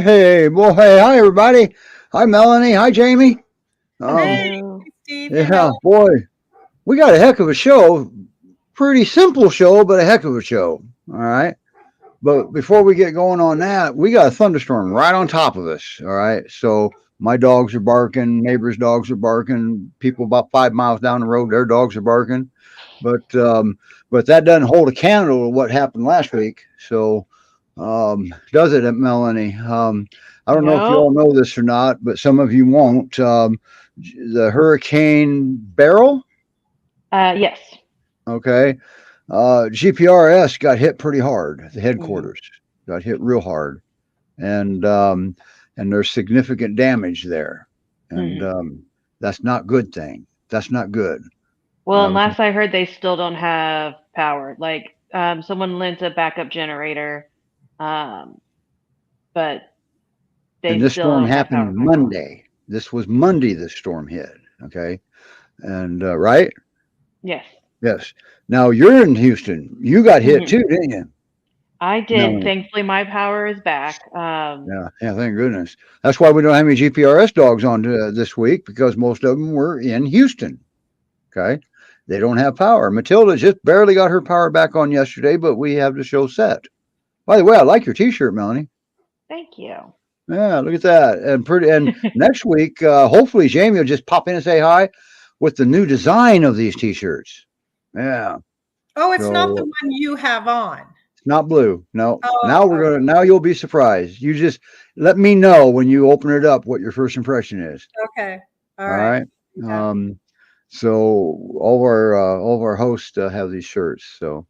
Hey, boy, hey, hi everybody. Hi Melanie. Hi Jamie. Um, Hey, Hello. Steve. Hey, yeah, Mel. boy, we got a heck of a show. Pretty simple show, but a heck of a show. All right. But before we get going on that, we got a thunderstorm right on top of us. All right. So my dogs are barking, neighbors' dogs are barking, people about 5 miles down the road, their dogs are barking. But but that doesn't hold a candle to what happened last week. So does it, Melanie? I don't know if you all Nope. know this or not, but some of you won't. The Hurricane Beryl, Yes. okay, GPRS got hit pretty hard. The Hmm. headquarters got hit real hard, and there's significant damage there, and Hmm. that's not good thing. That's not good. Well, and Uh, last I heard, they still don't have power. Like, someone lent a backup generator, um, but and they this still storm don't have power happened back on. Monday. This was Monday. This storm hit. Okay, and right. Yes. Yes. Now you're in Houston. You got hit Hmm. too, didn't you? I did. No. Thankfully, my power is back. Yeah. Yeah. Thank goodness. That's why we don't have any GPRS dogs on this week because most of them were in Houston. Okay. They don't have power. Matilda just barely got her power back on yesterday, but we have the show set. By the way, I like your T-shirt, Melanie. Thank you. Yeah, look at that. And pretty. And next week, hopefully, Jamie will just pop in and say hi with the new design of these T-shirts. Yeah. Oh, it's not the So one you have on. not blue. No. Oh, Now we're okay. gonna. Now you'll be surprised. You just let me know when you open it up what your first impression is. Okay. All All right. right. Okay. So all of our hosts have these shirts. So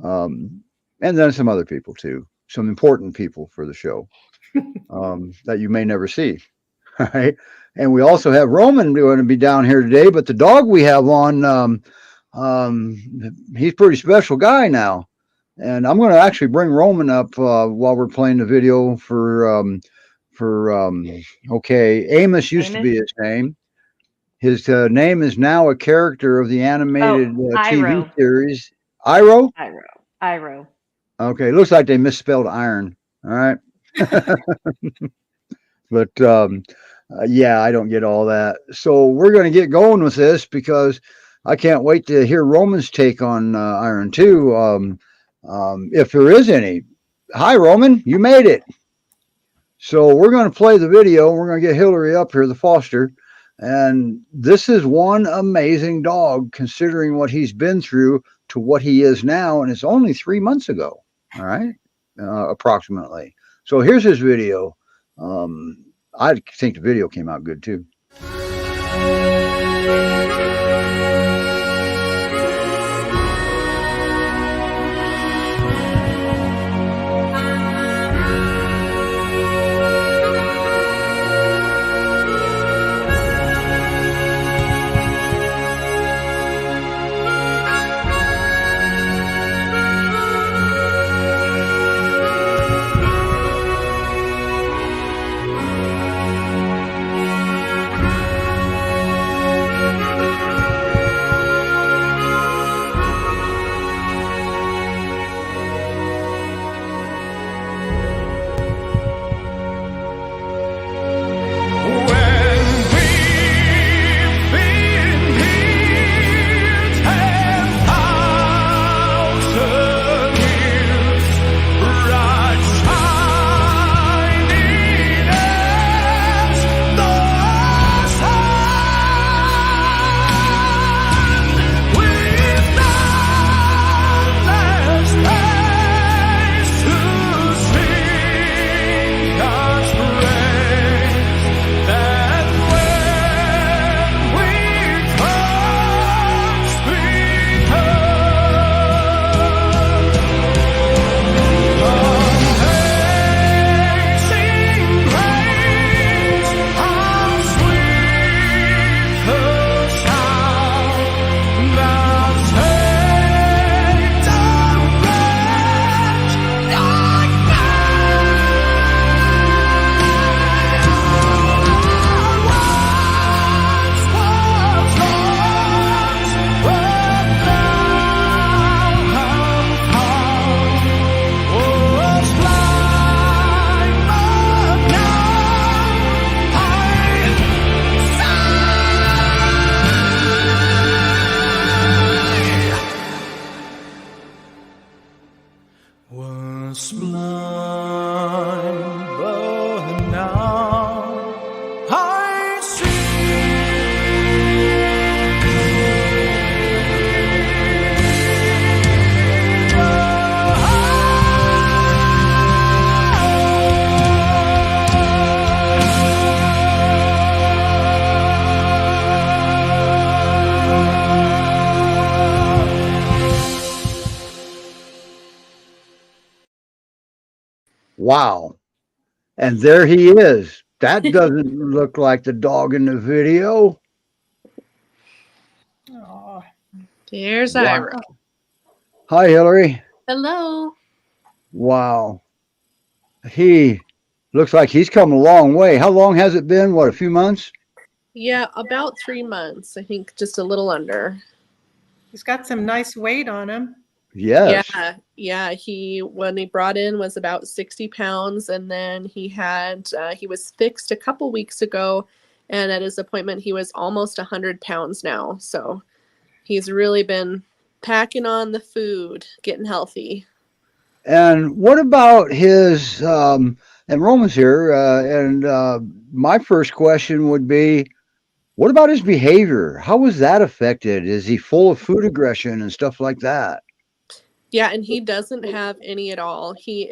um, and then some other people too. Some important people for the show that you may never see. All right. And we also have Roman going to be down here today. But the dog we have on, he's a pretty special guy now. And I'm going to actually bring Roman up while we're playing the video for okay. Amos used to Amos? be his name. His name is now a character of the Oh, animated TV Iro. series. Iro. Iro. Iro. Okay, looks like they misspelled iron. All right, but yeah, I don't get all that. So we're going to get going with this because I can't wait to hear Roman's take on Iron 2, if there is any. Hi, Roman, you made it. So we're going to play the video. We're going to get Hillary up here, the foster. And this is one amazing dog considering what he's been through to what he is now. And it's only 3 months ago. All right. Approximately. So here's his video. I think the video came out good too. but now I Wow. And there he is. That doesn't look like the dog in the video. Oh, There's Wow. Ira. Hi, Hillary. Hello. Wow. He looks like he's come a long way. How long has it been? What, a few months? Yeah, about 3 months. I think just a little under. he's got some nice weight on him. Yes. Yeah. He when he brought in was about 60 pounds, and then he was fixed a couple weeks ago, and at his appointment he was almost 100 pounds now. So he's really been packing on the food, getting healthy. And what about his, and Roman's here, and my first question would be, what about his behavior? How was that affected? Is he full of food aggression and stuff like that? Yeah, and he doesn't have any at all. He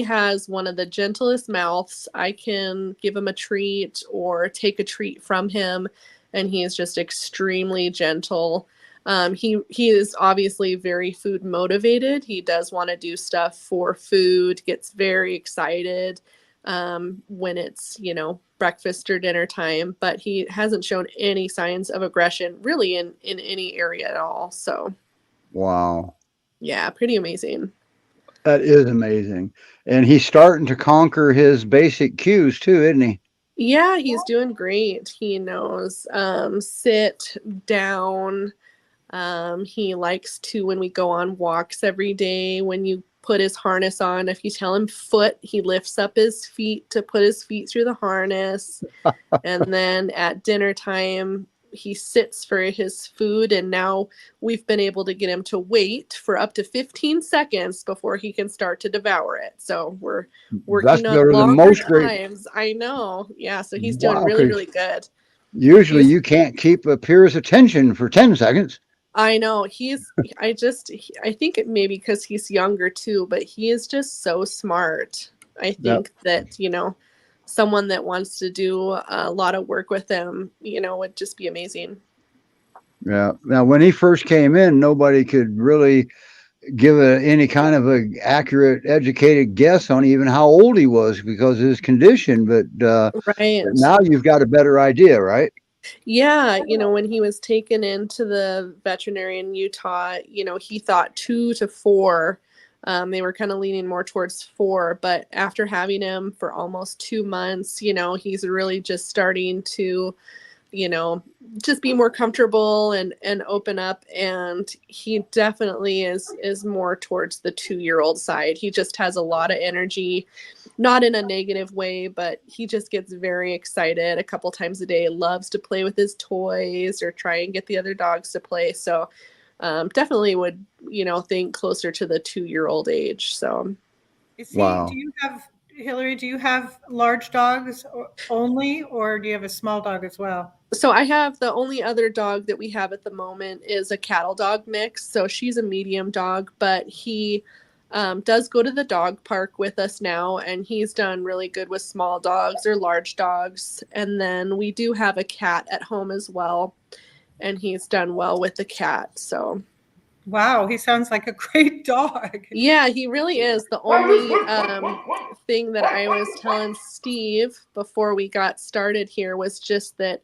has one of the gentlest mouths. I can give him a treat or take a treat from him, and he is just extremely gentle. He is obviously very food motivated. He does want to do stuff for food, gets very excited when it's, breakfast or dinner time, but he hasn't shown any signs of aggression really in any area at all. So Wow. yeah, pretty amazing. That is amazing. And he's starting to conquer his basic cues too, isn't he? Yeah, he's doing great. He knows sit down. He likes to, when we go on walks every day, when you put his harness on, if you tell him foot, he lifts up his feet to put his feet through the harness. And then at dinner time, he sits for his food, and now we've been able to get him to wait for up to 15 seconds before he can start to devour it. So we're working on better than longer most great. times. I know. Yeah, so he's doing Wow, really, 'cause really good. usually you can't keep a peer's attention for 10 seconds. I know. I think it maybe because he's younger too, but he is just so smart. I think that, someone that wants to do a lot of work with him, would just be amazing. Yeah. Now, when he first came in, nobody could really give any kind of a accurate, educated guess on even how old he was because of his condition. But Right. now you've got a better idea, right? Yeah, when he was taken into the veterinary in Utah, he thought 2 to 4. They were kind of leaning more towards 4, but after having him for almost 2 months, he's really just starting to, just be more comfortable and open up. And he definitely is more towards the 2-year-old side. He just has a lot of energy, not in a negative way, but he just gets very excited a couple times a day, loves to play with his toys or try and get the other dogs to play. So definitely would, think closer to the 2-year-old age. So Wow. Hillary, do you have large dogs only, or do you have a small dog as well? So I have, the only other dog that we have at the moment is a cattle dog mix. So she's a medium dog, but he does go to the dog park with us now, and he's done really good with small dogs or large dogs. And then we do have a cat at home as well, and he's done well with the cat. So wow, he sounds like a great dog. Yeah, he really is. The only thing that I was telling Steve before we got started here was just that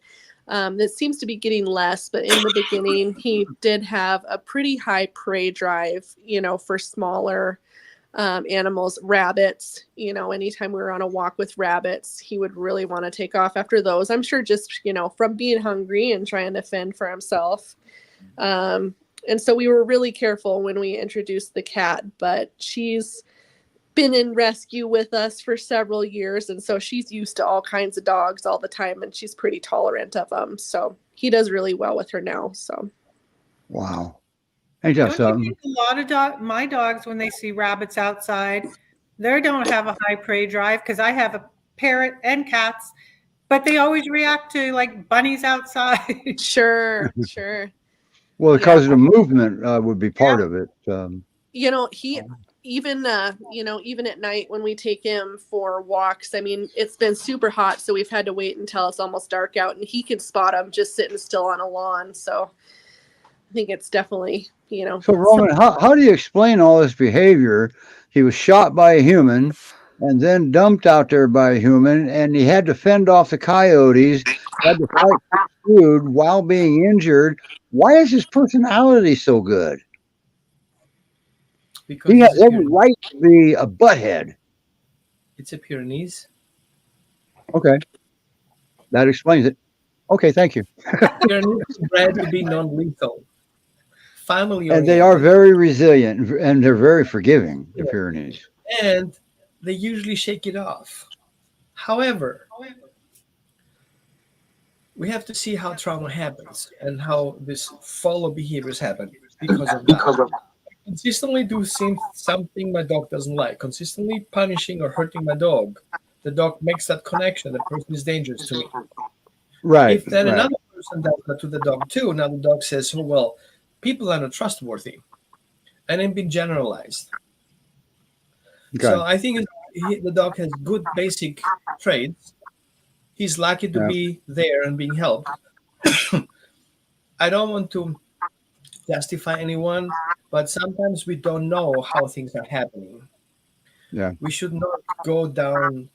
it seems to be getting less, but in the beginning, he did have a pretty high prey drive, for smaller animals, rabbits. Anytime we were on a walk with rabbits, he would really want to take off after those. I'm sure just, from being hungry and trying to fend for himself. And so we were really careful when we introduced the cat, but she's been in rescue with us for several years. And so she's used to all kinds of dogs all the time, and she's pretty tolerant of them. So he does really well with her now. So. Wow. Ain't that Don't you something? think a lot of my dogs, when they see rabbits outside, They don't have a high prey drive because I have a parrot and cats, but they always react to like bunnies outside. Sure, sure. Well, Yeah. because of the movement would be part of it. You know, he even even at night when we take him for walks, I mean, it's been super hot, so we've had to wait until it's almost dark out, and he can spot them just sitting still on a lawn. So I think it's definitely, So, Roman, how do you explain all this behavior? He was shot by a human and then dumped out there by a human, and he had to fend off the coyotes, had to fight for food while being injured. Why is his personality so good? Because He it's has a every right to be a butthead. It's a Pyrenees. Okay. That explains it. Okay, thank you. Pyrenees is bred to be non-lethal. Family And they are very resilient and they're very forgiving, the Yeah. Pyrenees. and they usually shake it off. However, we have to see how trauma happens and how this follow behaviors happen because of that. Consistently do something my dog doesn't like, consistently punishing or hurting my dog, the dog makes that connection. The person is dangerous to me. Right. If then right. another person does that to the dog too, now the dog says, "Oh well, people are not trustworthy," and then being generalized. Okay. So I think the dog has good basic traits. He's lucky to Yeah. be there and being helped. I don't want to justify anyone, but sometimes we don't know how things are happening. Yeah. We should not go down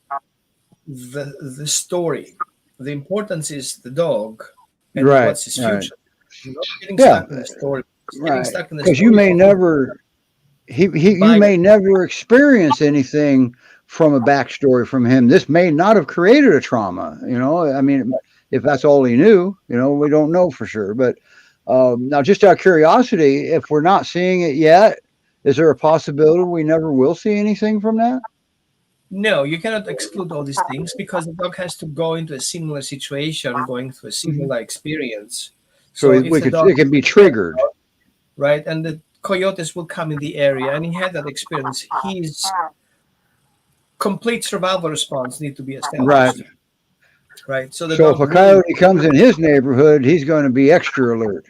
the story. The importance is the dog and Right, what's his right. future. Not getting Yeah. stuck in the story. Getting Right. stuck in the Because story. you may never you By- may never experience anything from a backstory from him. This may not have created a trauma, I mean, if that's all he knew, we don't know for sure. But now, just out of curiosity, if we're not seeing it yet, is there a possibility we never will see anything from that? No, you cannot exclude all these things because the dog has to go into a similar situation, going through a similar experience. So if the dog it can be triggered. right, and the coyotes will come in the area, and he had that experience. His complete survival response need to be established. Right. So the So dog if a really- coyote comes in his neighborhood, he's going to be extra alert.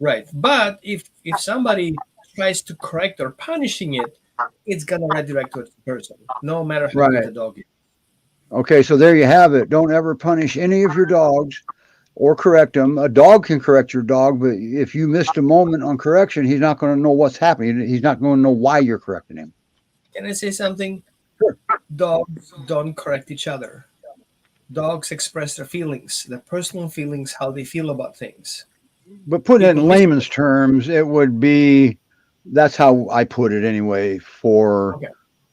right. But if somebody tries to correct or punishing it, it's gonna redirect to the person, no matter how good Right. the dog is. Okay, so there you have it. Don't ever punish any of your dogs or correct them. A dog can correct your dog, but if you missed a moment on correction, he's not going to know what's happening. He's not going to know why you're correcting him. Can I say something? Sure. Dogs don't correct each other. Dogs express their feelings, their personal feelings, how they feel about things. But put it in layman's terms, it would be that's how I put it anyway. Okay.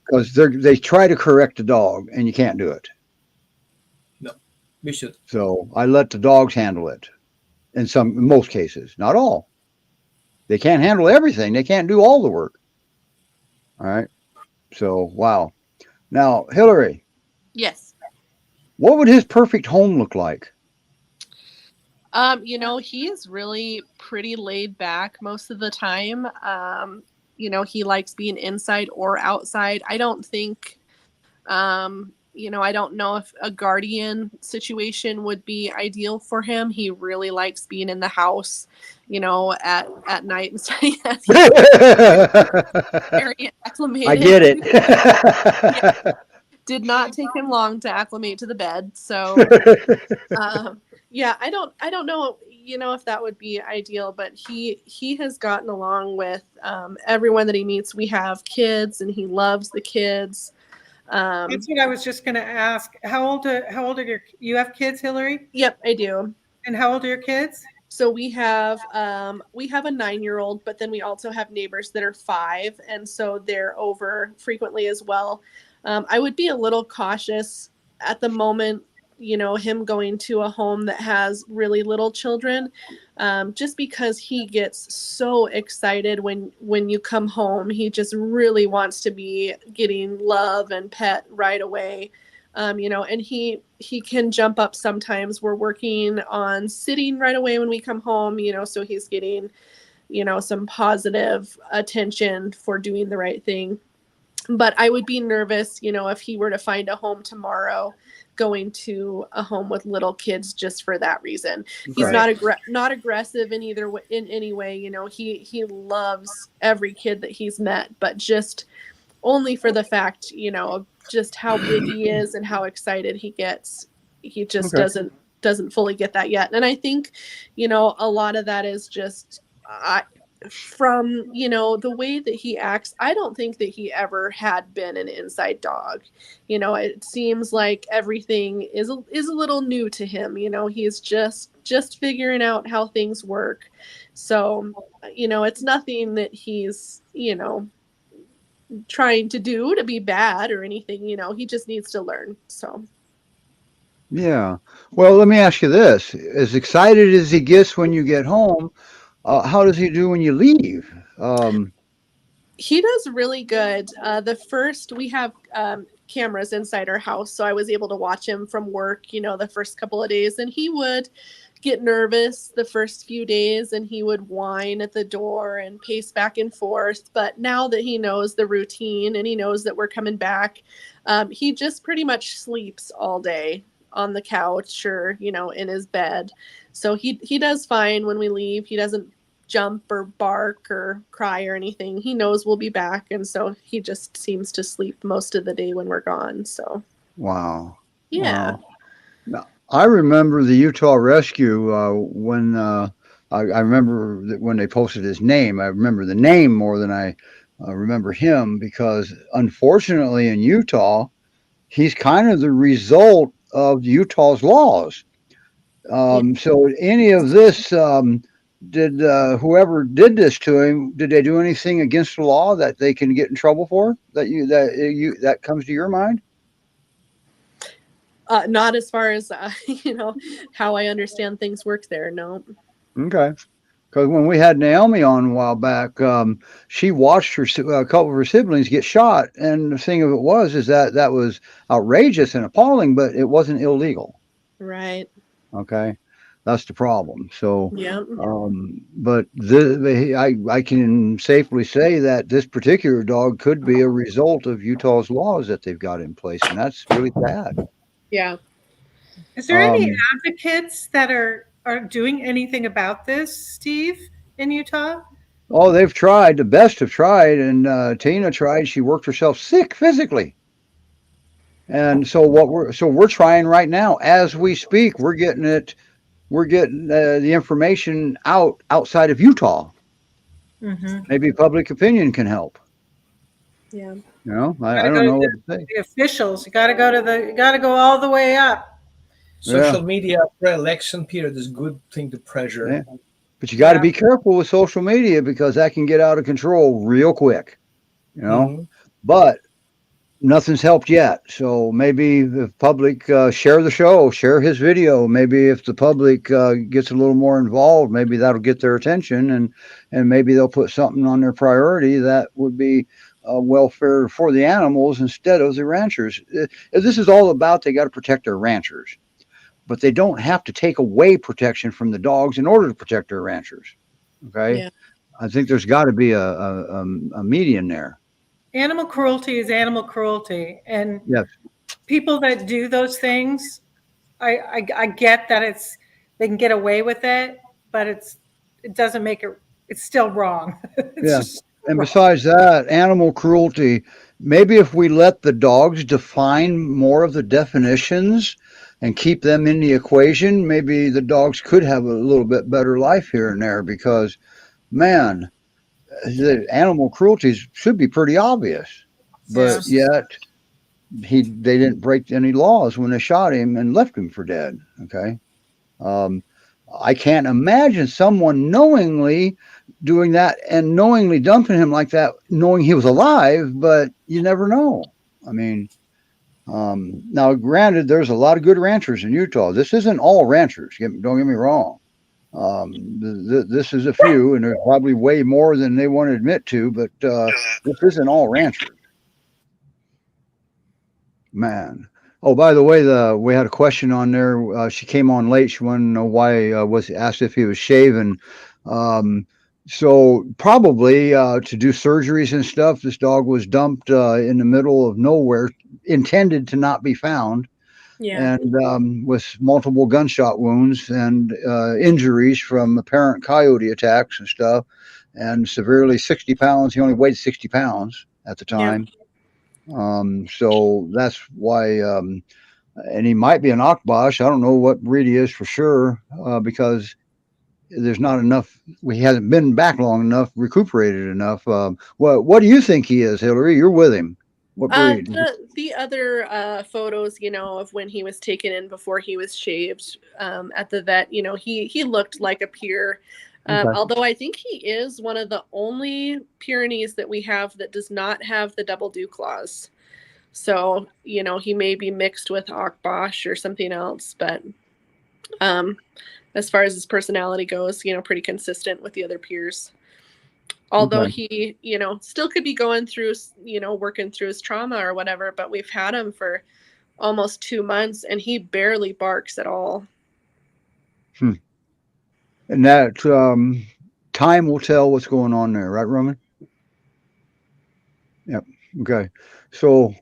Because they try to correct a dog and you can't do it. No, we should. So I let the dogs handle it in most cases, not all. They can't handle everything. They can't do all the work. All right. So, wow. Now, Hillary, Yes. what would his perfect home look like? He is really pretty laid back most of the time. He likes being inside or outside. I don't think, I don't know if a guardian situation would be ideal for him. He really likes being in the house, at night and stuff. Very acclimated. I get it. Did not take him long to acclimate to the bed. So, I don't know, if that would be ideal, but he has gotten along with everyone that he meets. We have kids and he loves the kids. That's what I was just going to ask. How old are you have kids, Hillary? Yep, I do. And how old are your kids? So we have a 9-year-old, but then we also have neighbors that are 5, and so they're over frequently as well. I would be a little cautious at the moment, him going to a home that has really little children, just because he gets so excited when you come home. He just really wants to be getting love and pet right away. And he can jump up sometimes. We're working on sitting right away when we come home, so he's getting, some positive attention for doing the right thing. But I would be nervous, if he were to find a home tomorrow, going to a home with little kids just for that reason. He's not aggressive in any way. He loves every kid that he's met, but just only for the fact, of just how big he is and how excited he gets. He just doesn't fully get that yet. And I think, a lot of that is just from the way that he acts. I don't think that he ever had been an inside dog. It seems like everything is a little new to him. He's just figuring out how things work. So it's nothing that he's trying to do to be bad or anything. He just needs to learn. So Yeah. Well, let me ask you this: as excited as he gets when you get home, how does he do when you leave? He does really good. We have cameras inside our house, so I was able to watch him from work, the first couple of days, and he would get nervous the first few days, and he would whine at the door and pace back and forth. But now that he knows the routine and he knows that we're coming back, he just pretty much sleeps all day on the couch or, in his bed. So he does fine when we leave. He doesn't jump or bark or cry or anything. He knows we'll be back, and so he just seems to sleep most of the day when we're gone. So Wow. yeah. Wow. Now, I remember the Utah rescue when I remember that when they posted his name. I remember the name more than I remember him, because unfortunately in Utah, he's kind of the result of Utah's laws. So any of this, did whoever did this to him, did they do anything against the law that they can get in trouble for? That comes to your mind? Not as far as how I understand things work there. No. Okay. Because when we had Naomi on a while back, she watched a couple of her siblings get shot, and the thing of it was is that was outrageous and appalling, but it wasn't illegal. Right. Okay, that's the problem. So, Yeah. but I can safely say that this particular dog could be a result of Utah's laws that they've got in place, and that's really bad. Yeah. Is there any advocates that are doing anything about this, Steve, in Utah? Oh, they've tried. The best have tried, and Tina tried. She worked herself sick physically. And so we're trying right now as we speak. We're getting the information outside of Utah. Mm-hmm. Maybe public opinion can help. Yeah. I don't know what to say. The officials, you got to go all the way up. Social media pre-election period is a good thing to pressure. Yeah. But you got to be careful with social media, because that can get out of control real quick. But nothing's helped yet. So maybe the public share the show, share his video. Maybe if the public gets a little more involved, maybe that'll get their attention, and maybe they'll put something on their priority that would be welfare for the animals instead of the ranchers. This is all about, they got to protect their ranchers, but they don't have to take away protection from the dogs in order to protect their ranchers. Okay. Yeah. I think there's got to be a median there. Animal cruelty is animal cruelty, and yes, people that do those things, I get that they can get away with it, but it doesn't make it. It's still wrong. Yes. And besides that, animal cruelty, maybe if we let the dogs define more of the definitions and keep them in the equation, maybe the dogs could have a little bit better life here and there, because, man, the animal cruelty should be pretty obvious. But yet they didn't break any laws when they shot him and left him for dead. Okay. I can't imagine someone knowingly doing that and knowingly dumping him like that, knowing he was alive, but you never know. I mean, now granted, there's a lot of good ranchers in Utah. This isn't all ranchers. Don't get me wrong. This is a few, and there's probably way more than they want to admit to, but this isn't all ranchers. Man. Oh, by the way, we had a question on there. She came on late. She wanted to know why, was asked if he was shaven. So probably to do surgeries and stuff, this dog was dumped in the middle of nowhere, intended to not be found, Yeah. and with multiple gunshot wounds and injuries from apparent coyote attacks and stuff, and severely 60 pounds. He only weighed 60 pounds at the Yeah. time. So that's why, and he might be an Akbash. I don't know what breed he is for sure because there's not enough. We hasn't been back long enough, recuperated enough. What do you think he is, Hillary? You're with him. What breed? The other photos, of when he was taken in before he was shaved at the vet, he looked like a Pyr. Okay. Although I think he is one of the only Pyrenees that we have that does not have the double dew claws. So, he may be mixed with Akbash or something else, but as far as his personality goes, pretty consistent with the other Pyrs. Although Okay. he, still could be going through, working through his trauma or whatever, but we've had him for almost 2 months and he barely barks at all. And that time will tell what's going on there, right, Roman? Yep. Okay. So,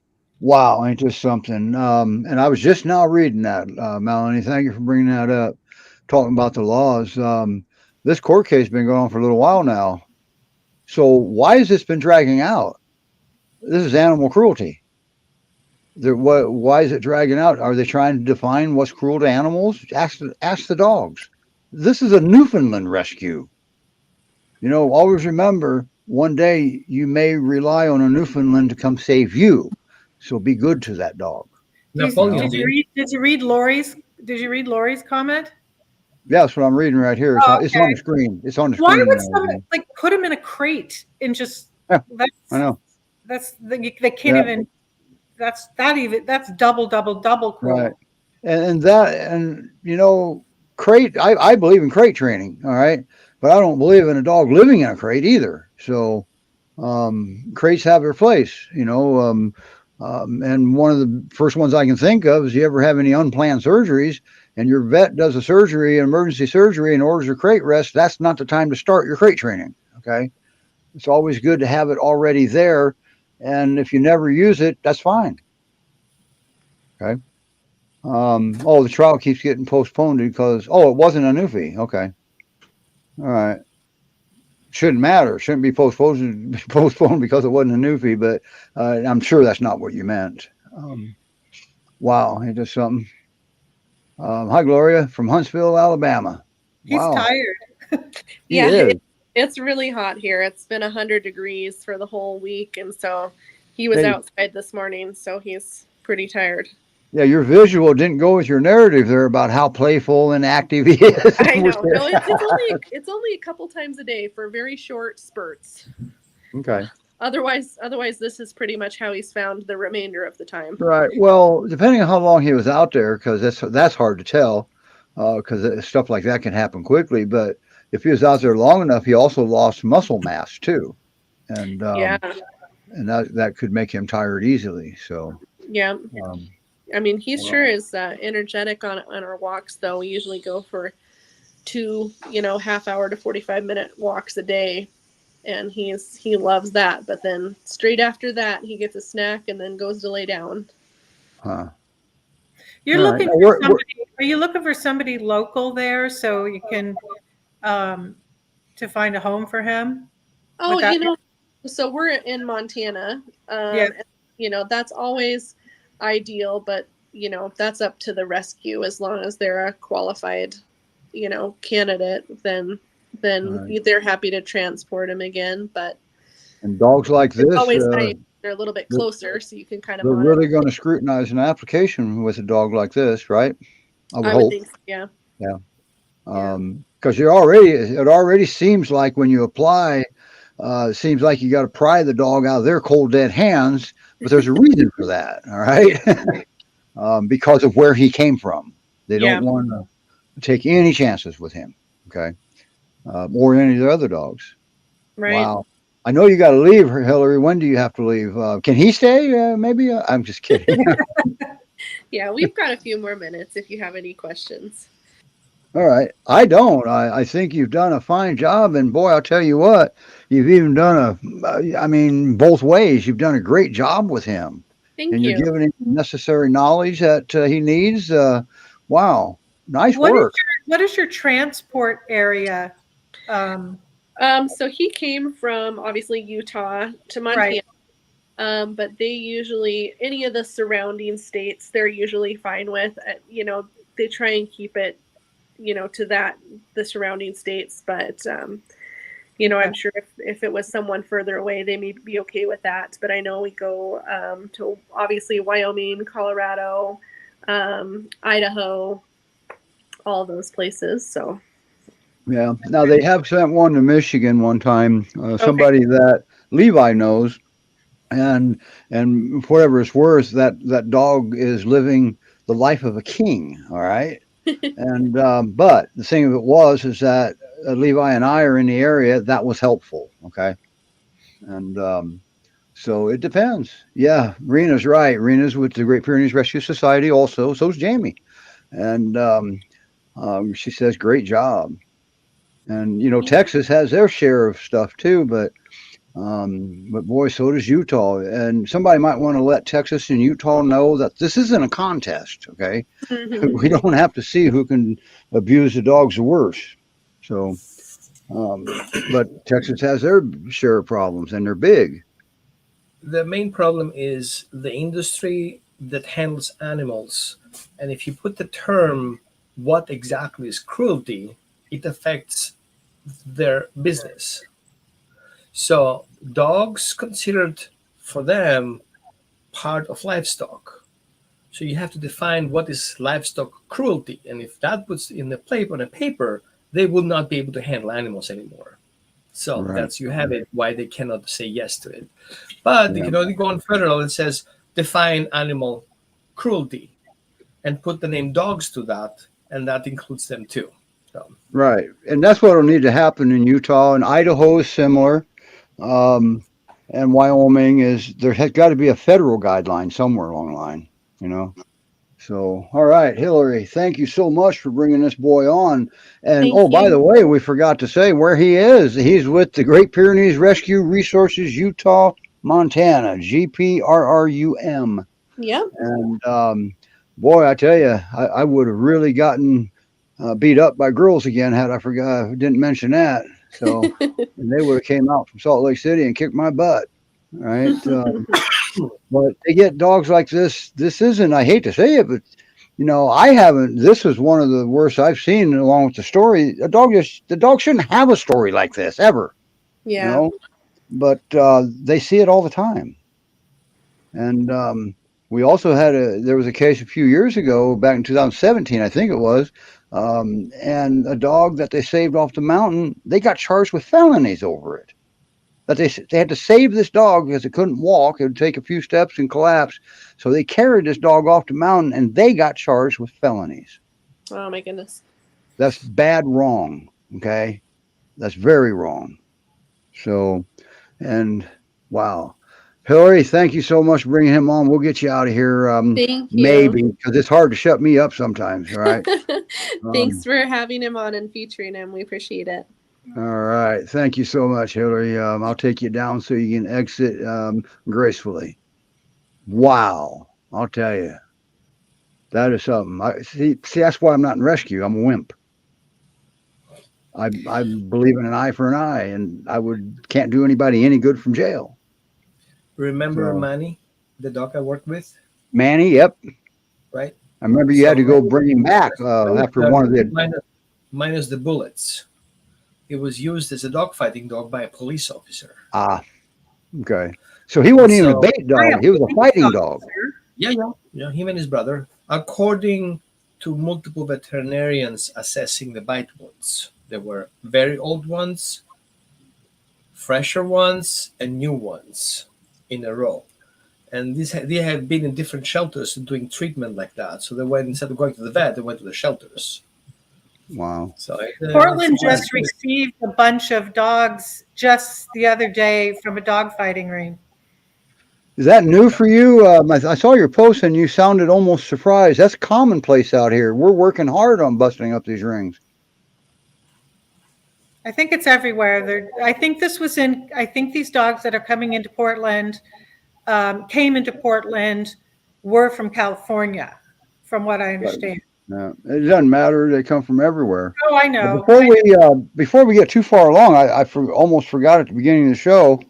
wow, ain't this something? And I was just now reading that, Melanie. Thank you for bringing that up. Talking about the laws. This court case has been going on for a little while now. So why has this been dragging out? This is animal cruelty. Why is it dragging out? Are they trying to define what's cruel to animals? Ask the dogs. This is a Newfoundland rescue. Always remember, one day you may rely on a Newfoundland to come save you. So be good to that dog. Napoleon Did you read Lori's comment? Yeah, that's what I'm reading right here. Oh, It's on the screen. It's on the Why screen. would someone put him in a crate and just Yeah, I know. they can't even that's double cruel. Right. And crate, I believe in crate training, all right, but I don't believe in a dog living in a crate either. So crates have their place, and one of the first ones I can think of is you ever have any unplanned surgeries and your vet does a surgery, emergency surgery, and orders a crate rest, that's not the time to start your crate training. Okay. It's always good to have it already there. And if you never use it, that's fine. Okay. The trial keeps getting postponed because, it wasn't a newfie. Okay. All right. Shouldn't matter. Shouldn't be postponed because it wasn't a newfie, but I'm sure that's not what you meant. Wow. Ain't this something? Hi, Gloria from Huntsville, Alabama. He's Wow. tired. He is. It's really hot here. It's been 100 degrees for the whole week. And so he was outside this morning. So he's pretty tired. Yeah, your visual didn't go with your narrative there about how playful and active he is. I know. No, it's only a couple times a day for very short spurts. Okay. Otherwise, this is pretty much how he's found the remainder of the time. Right. Well, depending on how long he was out there, because that's hard to tell, because stuff like that can happen quickly. But if he was out there long enough, he also lost muscle mass too, and and that could make him tired easily. So yeah. I mean, he sure is energetic on our walks, though. We usually go for 2, half-hour to 45-minute walks a day, and he loves that. But then straight after that, he gets a snack and then goes to lay down. You're looking for somebody. Are you looking for somebody local there so you can to find a home for him? Oh, so we're in Montana. That's always ideal, but that's up to the rescue. As long as they're a qualified candidate, then they're happy to transport him again. But and dogs like this always nice. They're a little bit closer, so you can kind of they're really going to scrutinize an application with a dog like this, right? I would hope. Think so, yeah because it already seems like when you apply, it seems like you got to pry the dog out of their cold dead hands, but there's a reason for that. All right. Because of where he came from. They don't want to take any chances with him. Okay. Or any of the other dogs. Right. Wow. I know you got to leave, Hillary. When do you have to leave? Can he stay? Maybe. I'm just kidding. Yeah, we've got a few more minutes if you have any questions. All right. I don't. I think you've done a fine job. And boy, I'll tell you what, you've even done I mean, both ways. You've done a great job with him. Thank And you're you. giving him necessary knowledge that he needs. Wow. Nice What is work. what is your transport area? Um, So he came from obviously Utah to Montana. right. But they usually, any of the surrounding states, they're usually fine with. You know, they try and keep it, you know, to the surrounding states. But, you know, I'm sure if it was someone further away, they may be okay with that. But I know we go to obviously Wyoming, Colorado, Idaho, all those places. So, Yeah. Now they have sent one to Michigan one time. okay. Somebody that Levi knows, and whatever it's worth, that dog is living the life of a king. All right. And but the thing of it was is that Levi and I are in the area. That was helpful. Okay. And so it depends. Yeah, Rena's right. Rena's with the Great Pyrenees Rescue Society also. So's Jamie. And she says, great job. And, you know, Texas has their share of stuff too, but boy, so does Utah. And somebody might want to let Texas and Utah know that this isn't a contest, okay? We don't have to see who can abuse the dogs the worst. So, but Texas has their share of problems, and they're big. The main problem is the industry that handles animals. And if you put the term, what exactly is cruelty, it affects their business. So, dogs considered for them part of livestock. So, you have to define what is livestock cruelty. And if that puts in the plate on a paper, they will not be able to handle animals anymore. So Right. that's you have it why they cannot say yes to it. But they Yeah. can only go on federal and says define animal cruelty and put the name dogs to that, and that includes them too. So Right. And that's what will need to happen in Utah, and Idaho is similar. Um, and Wyoming is there has got to be a federal guideline somewhere along the line, you know. So, all right, Hillary, thank you so much for bringing this boy on. And Thank oh, by the you. way, we forgot to say where he is. He's with the Great Pyrenees Rescue Resources, Utah, Montana, GPRRUM. Yep. And boy, I tell you, I would have really gotten beat up by girls again had I forgot didn't mention that. So and they would have came out from Salt Lake City and kicked my butt. Right. But they get dogs like this. This isn't, I hate to say it, but you know, I haven't, this is one of the worst I've seen along with the story. The dog shouldn't have a story like this ever, you Yeah. know, but they see it all the time. And we also there was a case a few years ago, back in 2017, I think it was, and a dog that they saved off the mountain, they got charged with felonies over it. That they had to save this dog because it couldn't walk. It would take a few steps and collapse. So they carried this dog off the mountain and they got charged with felonies. Oh my goodness. That's bad wrong. Okay. That's very wrong. So, and wow. Hillary, thank you so much for bringing him on. We'll get you out of here. Thank you. Maybe because it's hard to shut me up sometimes. All right. Thanks for having him on and featuring him. We appreciate it. All right. Thank you so much, Hillary. I'll take you down so you can exit gracefully. Wow. I'll tell you. That is something. See, that's why I'm not in rescue. I'm a wimp. I believe in an eye for an eye, and can't do anybody any good from jail. remember So, Manny, the dog I worked with, Manny, yep. right? I remember you So had to go bring him back after one of the. minus the bullets. It was used as a dogfighting dog by a police officer. Ah, okay. So he wasn't even a So bait dog. He was a fighting dog. yeah, him and his brother, according to multiple veterinarians assessing the bite wounds, there were very old ones, fresher ones, and new ones in a row. And they had been in different shelters doing treatment like that. So they went, instead of going to the vet, they went to the shelters. Wow. So Portland just received a bunch of dogs just the other day from a dog fighting ring. Is that new for you? I saw your post and you sounded almost surprised. That's commonplace out here. We're working hard on busting up these rings. I think it's everywhere. I think these dogs that are coming into Portland, came into Portland, were from California, from what I understand. No, it doesn't matter. They come from everywhere. Oh, I know. Before we get too far along, almost forgot at the beginning of the show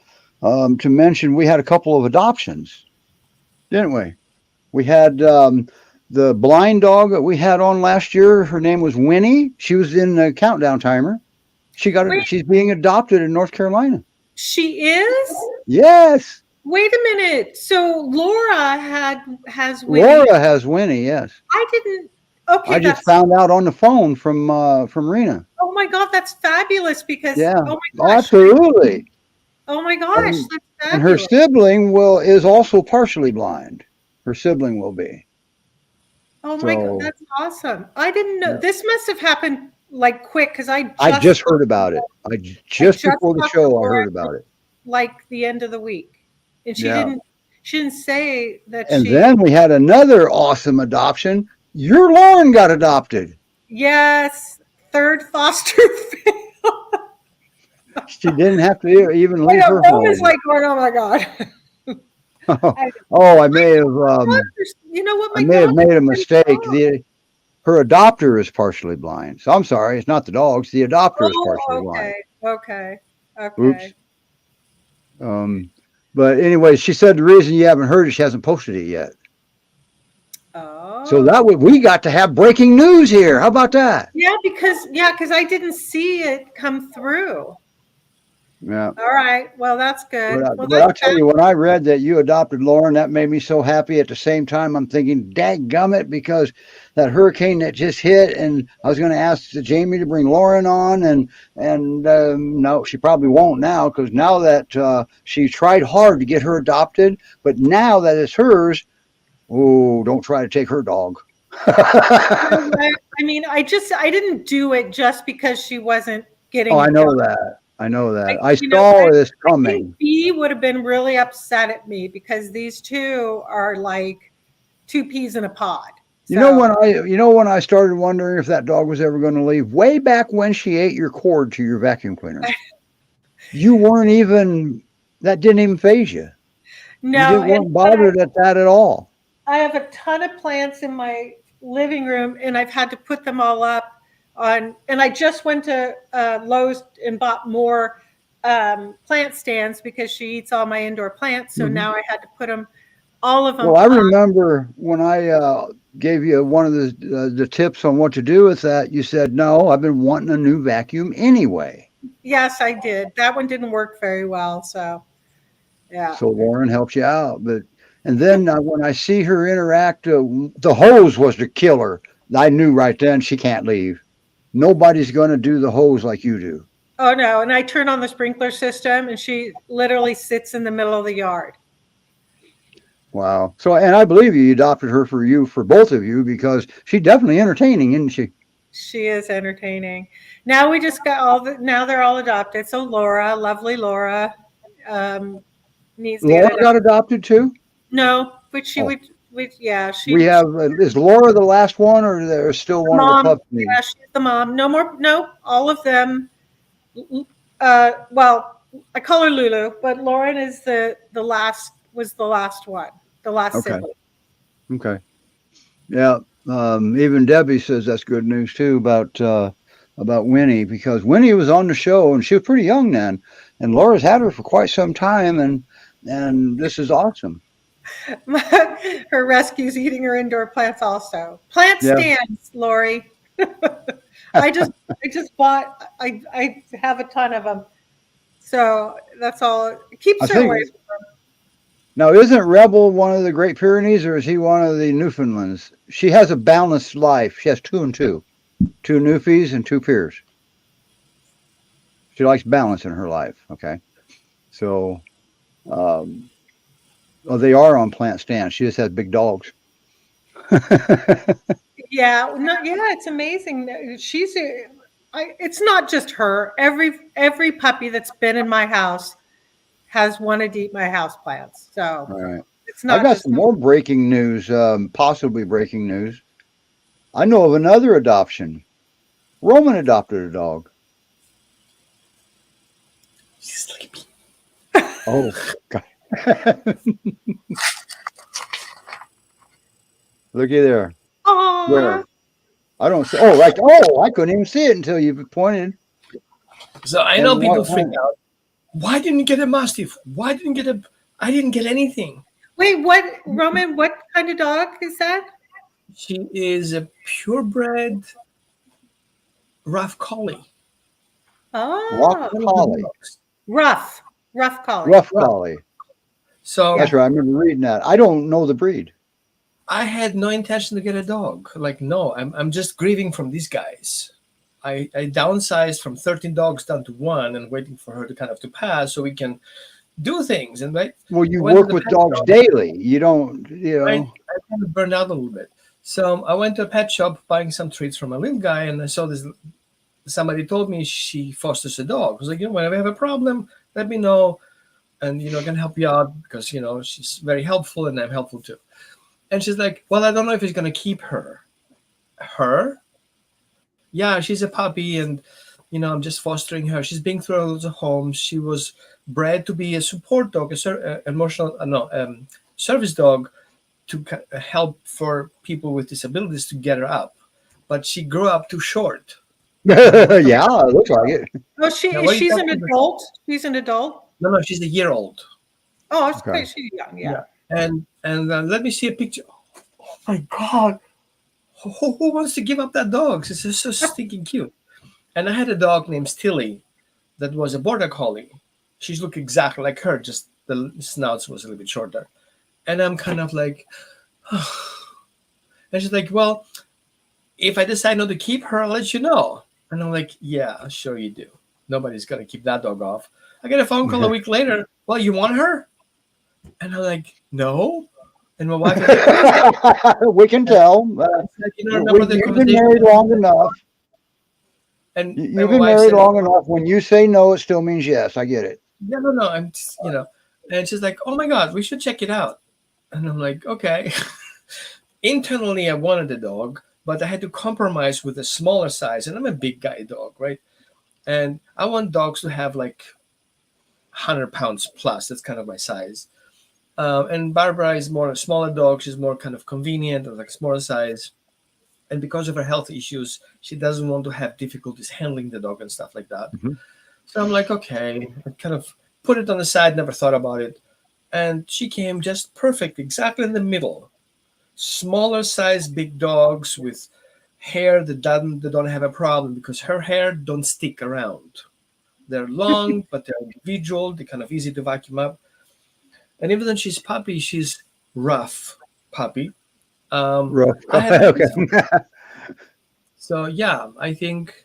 to mention we had a couple of adoptions, didn't we? We had the blind dog that we had on last year. Her name was Winnie. She was in the countdown timer. She's being adopted in North Carolina. She is? Yes. Wait a minute. So Laura has Winnie. Laura has Winnie. Yes. I didn't. Okay. I just found out on the phone from Rena. Oh my God, that's fabulous! Because Yeah, oh my gosh, absolutely. oh my gosh, that's fabulous. And her sibling is also partially blind. Her sibling will be. Oh my God, that's awesome! I didn't know this must have happened like quick because I just heard about it. Just before the show, I heard about it. Like the end of the week, and she didn't say that. And then we had another awesome adoption. Your Lauren got adopted. Yes, third foster fail. She didn't have to even leave her home. Is like going, oh my God. I may have. You know what? I may have made a mistake. Her adopter is partially blind. So I'm sorry, it's not the dogs. The adopter is partially blind. Okay. Oops. But anyway, she said the reason you haven't heard it, she hasn't posted it yet. Oh. So we got to have breaking news here. How about that? Yeah, because I didn't see it come through. Yeah. All right. Well, that's good. But I'll tell you, when I read that you adopted Lauren, that made me so happy. At the same time, I'm thinking, dadgummit, because that hurricane that just hit, and I was going to ask Jamie to bring Lauren on, and no, she probably won't now, because now that she tried hard to get her adopted, but now that it's hers, oh, don't try to take her dog. I mean, I didn't do it just because she wasn't getting. Oh, I know that. I saw this coming. I think B would have been really upset at me because these two are like two peas in a pod. So, you know when I started wondering if that dog was ever going to leave, way back when she ate your cord to your vacuum cleaner. You weren't even, that didn't even faze you. No, you weren't bothered at that at all. I have a ton of plants in my living room, and I've had to put them all up. And I just went to Lowe's and bought more plant stands because she eats all my indoor plants. So now I had to put all of them. Well, I remember when I gave you one of the tips on what to do with that, you said, no, I've been wanting a new vacuum anyway. Yes, I did. That one didn't work very well. So, yeah. So Lauren helped you out. And then when I see her interact, the hose was the killer. I knew right then she can't leave. Nobody's going to do the hose like you do. Oh, no. And I turn on the sprinkler system, and she literally sits in the middle of the yard. Wow. So, and I believe you adopted her for both of you, because she's definitely entertaining, isn't she? She is entertaining. Now we just got now they're all adopted. So Laura, lovely Laura, needs to Laura got adopted too? No, but she would. Yeah, is Laura the last one, or there's still one of the pups? Yeah, she's the mom. No, all of them. Well, I call her Lulu, but Lauren is the last one, the last sibling. Okay. Yeah. Even Debbie says that's good news too about Winnie, because Winnie was on the show and she was pretty young then, and Laura's had her for quite some time, and this is awesome. Her rescue's eating her indoor plants also. Plant stands, Lori. I just bought. I have a ton of them, so that's all. It keeps her away from them. Now, isn't Rebel one of the Great Pyrenees, or is he one of the Newfoundlands? She has a balanced life. She has 2 and 2 Newfies and 2 Pyrs. She likes balance in her life. Okay, so. They are on plant stands. She just has big dogs. Yeah, it's amazing. It's not just her. Every puppy that's been in my house has wanted to eat my houseplants. So All right. it's not I got just some more breaking news, possibly breaking news. I know of another adoption. Roman adopted a dog. She's sleepy. Oh, God. Looky there. Aw. Where? I don't see. Oh, right. Oh, I couldn't even see it until you pointed. So I know people freak out. Why didn't you get a Mastiff? Why didn't you get a? I didn't get anything. Wait, what, Roman? What kind of dog is that? She is a purebred rough collie. Rock Oh, collie. rough collie. Rough collie. So That's right. I remember reading that. I don't know the breed. I had no intention to get a dog. Like, no, I'm just grieving from these guys. I downsized from 13 dogs down to 1 and waiting for her to kind of to pass so we can do things. And right. Well, you went to work the with pet dogs shop. daily. You don't, you know. I kind of burned out a little bit. So I went to a pet shop buying some treats from a little guy, and I saw this. Somebody told me she fosters a dog. I was like, whenever I have a problem, let me know, and I can help you out because she's very helpful and I'm helpful too. And she's like, well, I don't know if he's gonna keep her. Her? Yeah, she's a puppy, and I'm just fostering her. She's been through lots of homes. She was bred to be a support dog, service dog to help for people with disabilities to get her up. But she grew up too short. Yeah, it looks like it. Oh, Now, she's an adult. She's an adult. No, she's a year old. Oh, it's Okay. okay. She's young. Yeah. And let me see a picture. Oh my God. Who wants to give up that dog? It's just so stinking cute. And I had a dog named Stilly that was a border collie. She looked exactly like her, just the snout was a little bit shorter. And I'm kind of like, oh. And she's like, well, if I decide not to keep her, I'll let you know. And I'm like, yeah, sure you do. Nobody's going to keep that dog off. I get a phone call a week later. Well, you want her? And I'm like, no. And my wife, we can tell. remember the You've been married long enough. And You've my been wife married said, long enough. When you say no, it still means yes. I get it. yeah, no, I'm just, and she's like, oh my God, we should check it out. And I'm like, okay. Internally, I wanted a dog, but I had to compromise with a smaller size. And I'm a big guy dog, right? And I want dogs to have like 100 pounds plus. That's kind of my size. And Barbara is more a smaller dog. She's more kind of convenient, or like smaller size. And because of her health issues, she doesn't want to have difficulties handling the dog and stuff like that. Mm-hmm. So I'm like, okay, I kind of put it on the side, never thought about it. And she came just perfect, exactly in the middle. Smaller size, big dogs with hair that don't have a problem because her hair don't stick around. They're long, but they're individual. They're kind of easy to vacuum up. And even though she's puppy, she's rough puppy. Rough. I have Okay. So yeah, I think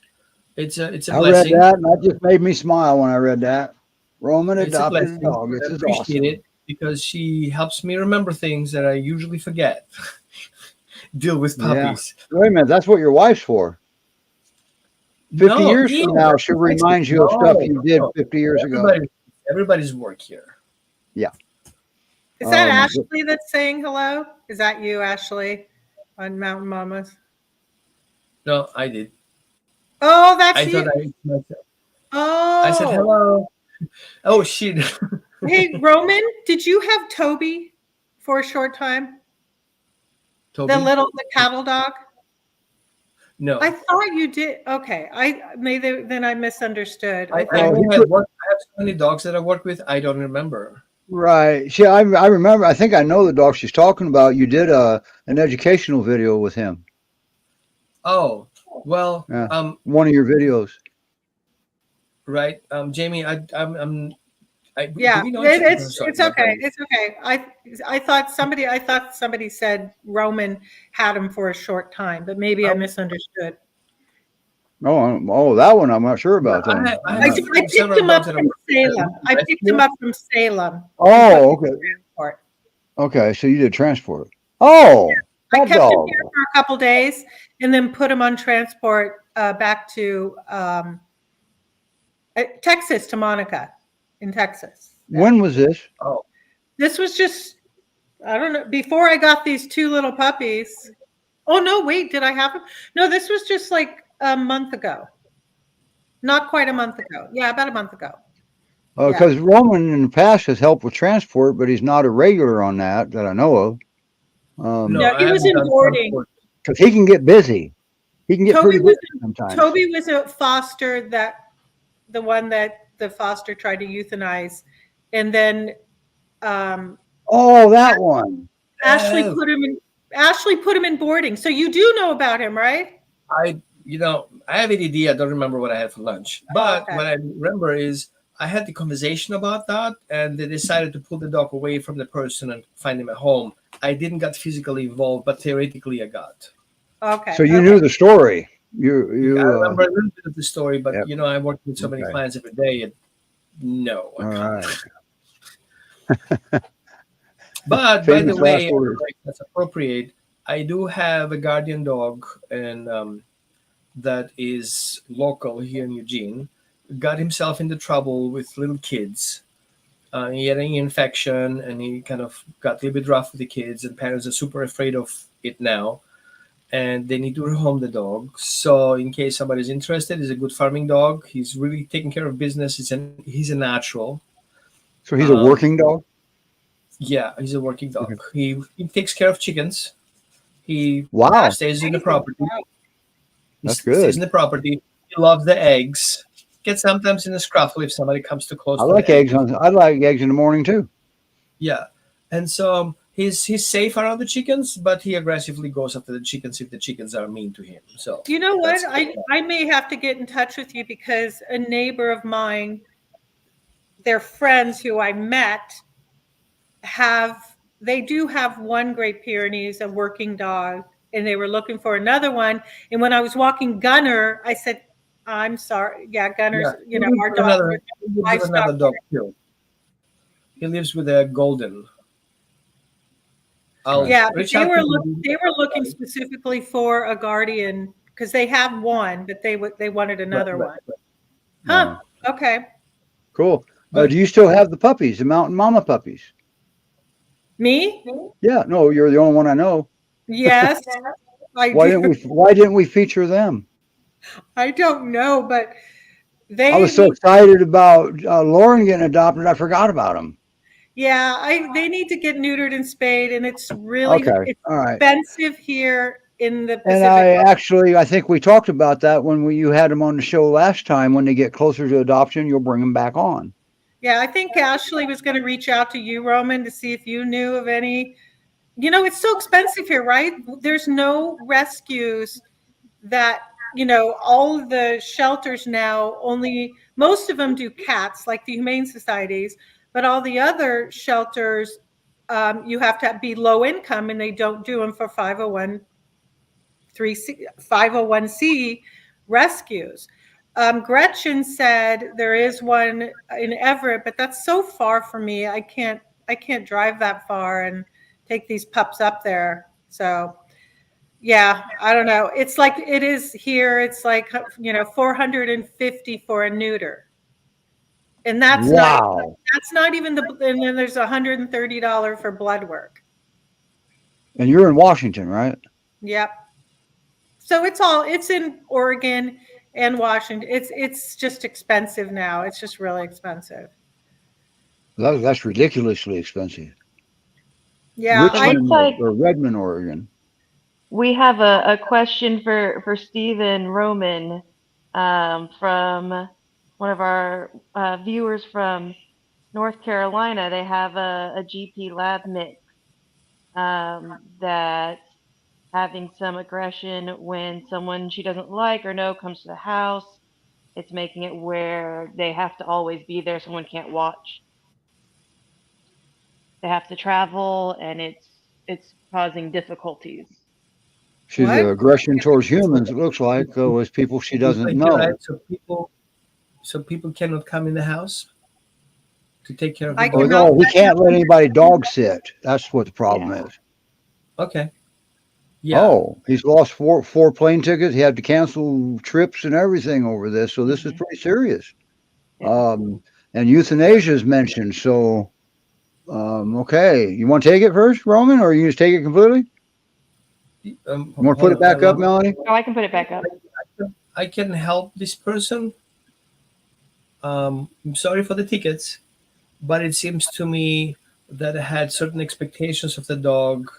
it's a I read blessing. that, and that just made me smile when I read that. Roman It's a adopted a blessing. dog. This I is appreciate awesome. it because she helps me remember things that I usually forget. Deal with puppies. Wait a minute, that's what your wife's for. 50 years from now, she'll remind you of stuff you did 50 years ago. Everybody's work here. Yeah. Is that Ashley that's saying hello? Is that you, Ashley, on Mountain Mamas? No, I did. Oh, that's I you. thought I myself. Oh. I said hello. Oh shit. Hey, Roman, did you have Toby for a short time? Toby? The cattle dog? No. I thought you did. Okay. Then I misunderstood. I have so many dogs that I work with. I don't remember. Right. See, I remember. I think I know the dog she's talking about. You did an educational video with him. Oh, well, yeah. One of your videos. Right. Jamie, yeah, it's okay. It's okay. I thought somebody said Roman had him for a short time, but maybe I misunderstood. Oh, that one I'm not sure about. I picked him up from Salem. Oh, okay. Okay, so you did transport. Oh, yeah. I kept him here for a couple days and then put him on transport back to Texas, to Monica in Texas. When was this? Oh, This was just, I don't know, before I got these two little puppies. Oh, no, wait, did I have them? No, this was just like a month ago. Not quite a month ago. Yeah, about a month ago. Because Roman in the past has helped with transport, but he's not a regular on that I know of. no, No, he I was haven't in done boarding. transport. Because he can get busy. He can get Toby pretty was busy sometimes. Toby was a foster the one that the foster tried to euthanize. And then Oh, that one. Ashley Oh. put him in boarding. So you do know about him, right? I have ADD. I don't remember what I had for lunch. But okay. what I remember is I had the conversation about that, and they decided to pull the dog away from the person and find him at home. I didn't get physically involved, but theoretically I got. Okay. So you knew the story. You I remember a little bit of the story, but Yep. I work with so many Okay. clients every day. And no, I all can't. right. But by the Famous way, last words. like, that's appropriate. I do have a guardian dog, and that is local here in Eugene. Got himself into trouble with little kids. He had an infection, and he kind of got a little bit rough with the kids. And parents are super afraid of it now, and they need to rehome the dog. So, in case somebody's interested, he's a good farming dog. He's really taking care of business. He's a natural. So he's a working dog? Yeah, he's a working dog. He takes care of chickens. He Wow. stays in the property. That's He stays good. in the property. He loves the eggs. Gets sometimes in a scruffle if somebody comes too close. I to like the eggs. I like eggs in the morning too. Yeah, and so he's safe around the chickens, but he aggressively goes after the chickens if the chickens are mean to him. So You know what? that's- I may have to get in touch with you because a neighbor of mine, their friends who I met, they do have one Great Pyrenees, a working dog, and they were looking for another one. And when I was walking Gunner, I said, I'm sorry. Yeah, Gunner's, Yeah, our he dog. lives with another dog too. He lives with a golden. Yeah, but reach they out were to him. they were looking specifically for a guardian because they have one, but they wanted another Right. one. Huh. Okay. Cool. Good. Do you still have the puppies, the Mountain Mama puppies? Me? Yeah. No, you're the only one I know. Yes. I Why do. didn't we feature them? I don't know, but I was so excited about Lauren getting adopted, I forgot about them. Yeah, they need to get neutered and spayed, and it's really Okay. All right. expensive here in the And Pacific. I think we talked about that when you had them on the show last time. When they get closer to adoption, you'll bring them back on. Yeah, I think Ashley was going to reach out to you, Roman, to see if you knew of any. It's so expensive here, right? There's no rescues that, all of the shelters now most of them do cats, like the Humane Societies, but all the other shelters, you have to be low income, and they don't do them for 501c rescues. Gretchen said there is one in Everett, but that's so far from me. I can't drive that far and take these pups up there. So yeah, I don't know. It's like it is here. It's like, $450 for a neuter. And that's Wow. not even and then there's $130 for blood work. And you're in Washington, right? Yep. So it's in Oregon and Washington. It's just expensive now. It's just really expensive. That's ridiculously expensive. Yeah. Redmond, Oregon. We have a question for Stephen Roman from one of our viewers from North Carolina. They have a GP lab mix that's having some aggression when someone she doesn't like or know comes to the house. It's making it where they have to always be there. Someone can't watch. They have to travel, and it's causing difficulties. She's an aggression towards humans, it looks like, with people she doesn't know. Right? So people cannot come in the house to take care of the Oh, no, he can't let anybody dog sit. That's what the problem is. Okay. Yeah. Oh, he's lost four plane tickets. He had to cancel trips and everything over this. So this is pretty serious. and euthanasia is mentioned. So, okay, you want to take it first, Roman, or you just take it completely? You want to put it back up, Melanie? Oh, I can put it back up. I can help this person. I'm sorry for the tickets, but it seems to me that I had certain expectations of the dog,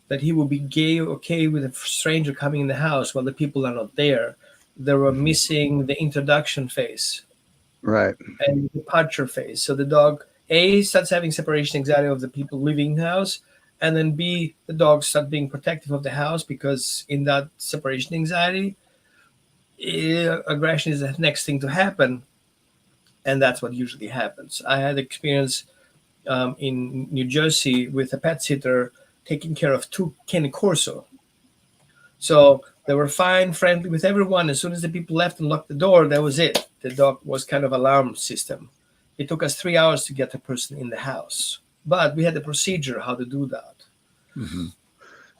that he would be okay with a stranger coming in the house while the people are not there. They were missing the introduction phase, right, and the departure phase. So the dog, A, starts having separation anxiety of the people leaving the house, and then B, the dog starts being protective of the house, because in that separation anxiety, aggression is the next thing to happen, and that's what usually happens. I had experience in New Jersey with a pet sitter taking care of 2 Cane Corso. So they were fine, friendly with everyone. As soon as the people left and locked the door, that was it. The dog was kind of alarm system. It took us 3 hours to get the person in the house, but we had a procedure how to do that. Mm-hmm.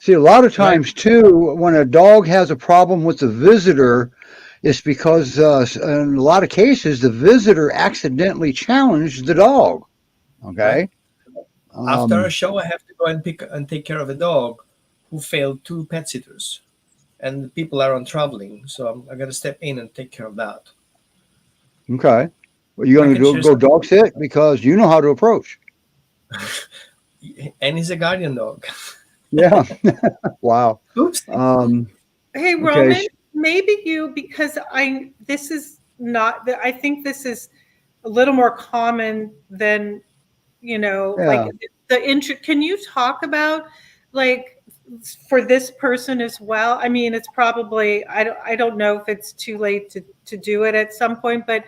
See, a lot of times too, when a dog has a problem with the visitor, it's because in a lot of cases the visitor accidentally challenged the dog. Okay. Right. After a show, I have to go and pick and take care of a dog who failed 2 pet sitters, and the people are on traveling, so I got to step in and take care of that. Okay. Well, you're going to go dog sit because you know how to approach. And he's a guardian dog. Yeah. Wow. Oops. Hey, Roman, maybe because I think this is a little more common than, like the intro. Can you talk about, like, for this person as well? I mean, it's probably, I don't know if it's too late to do it at some point, but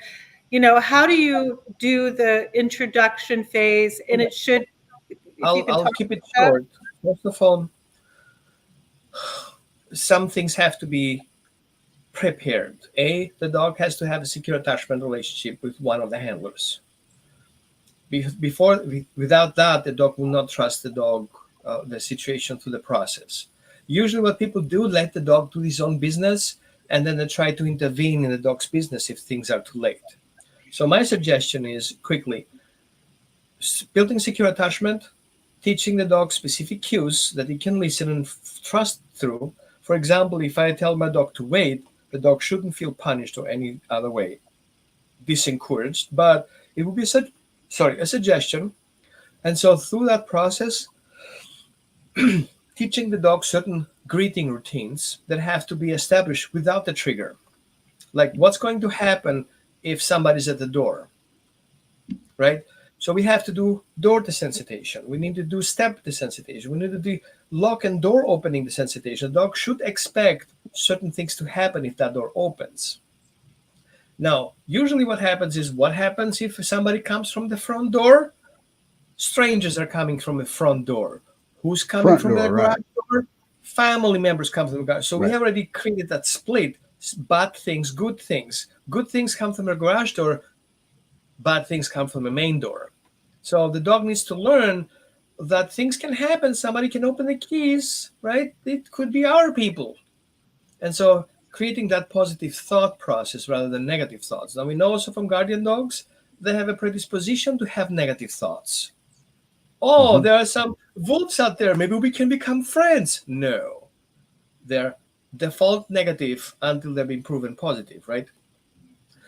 how do you do the introduction phase? And it should, I'll keep it short. First of all, some things have to be prepared. A, the dog has to have a secure attachment relationship with one of the handlers. Without that, the dog will not trust the situation through the process. Usually what people do, let the dog do his own business, and then they try to intervene in the dog's business if things are too late. So my suggestion is, quickly, building secure attachment, teaching the dog specific cues that he can listen and trust through. For example, if I tell my dog to wait, the dog shouldn't feel punished or any other way disencouraged, but it would be a suggestion. And so through that process, teaching the dog certain greeting routines that have to be established without the trigger. Like, what's going to happen if somebody's at the door, right? So we have to do door desensitization. We need to do step desensitization. We need to do lock and door opening desensitization. The dog should expect certain things to happen if that door opens. Now, usually what happens if somebody comes from the front door? Strangers are coming from the front door. Who's coming from the garage door? Family members come from the garage. So we have already created that split. Bad things, good things. Good things come from the garage door. Bad things come from the main door. So the dog needs to learn that things can happen. Somebody can open the keys, right? It could be our people. And so creating that positive thought process rather than negative thoughts. Now, we know also from guardian dogs, they have a predisposition to have negative thoughts. Oh, there are some wolves out there. Maybe we can become friends. No. They're default negative until they've been proven positive, right?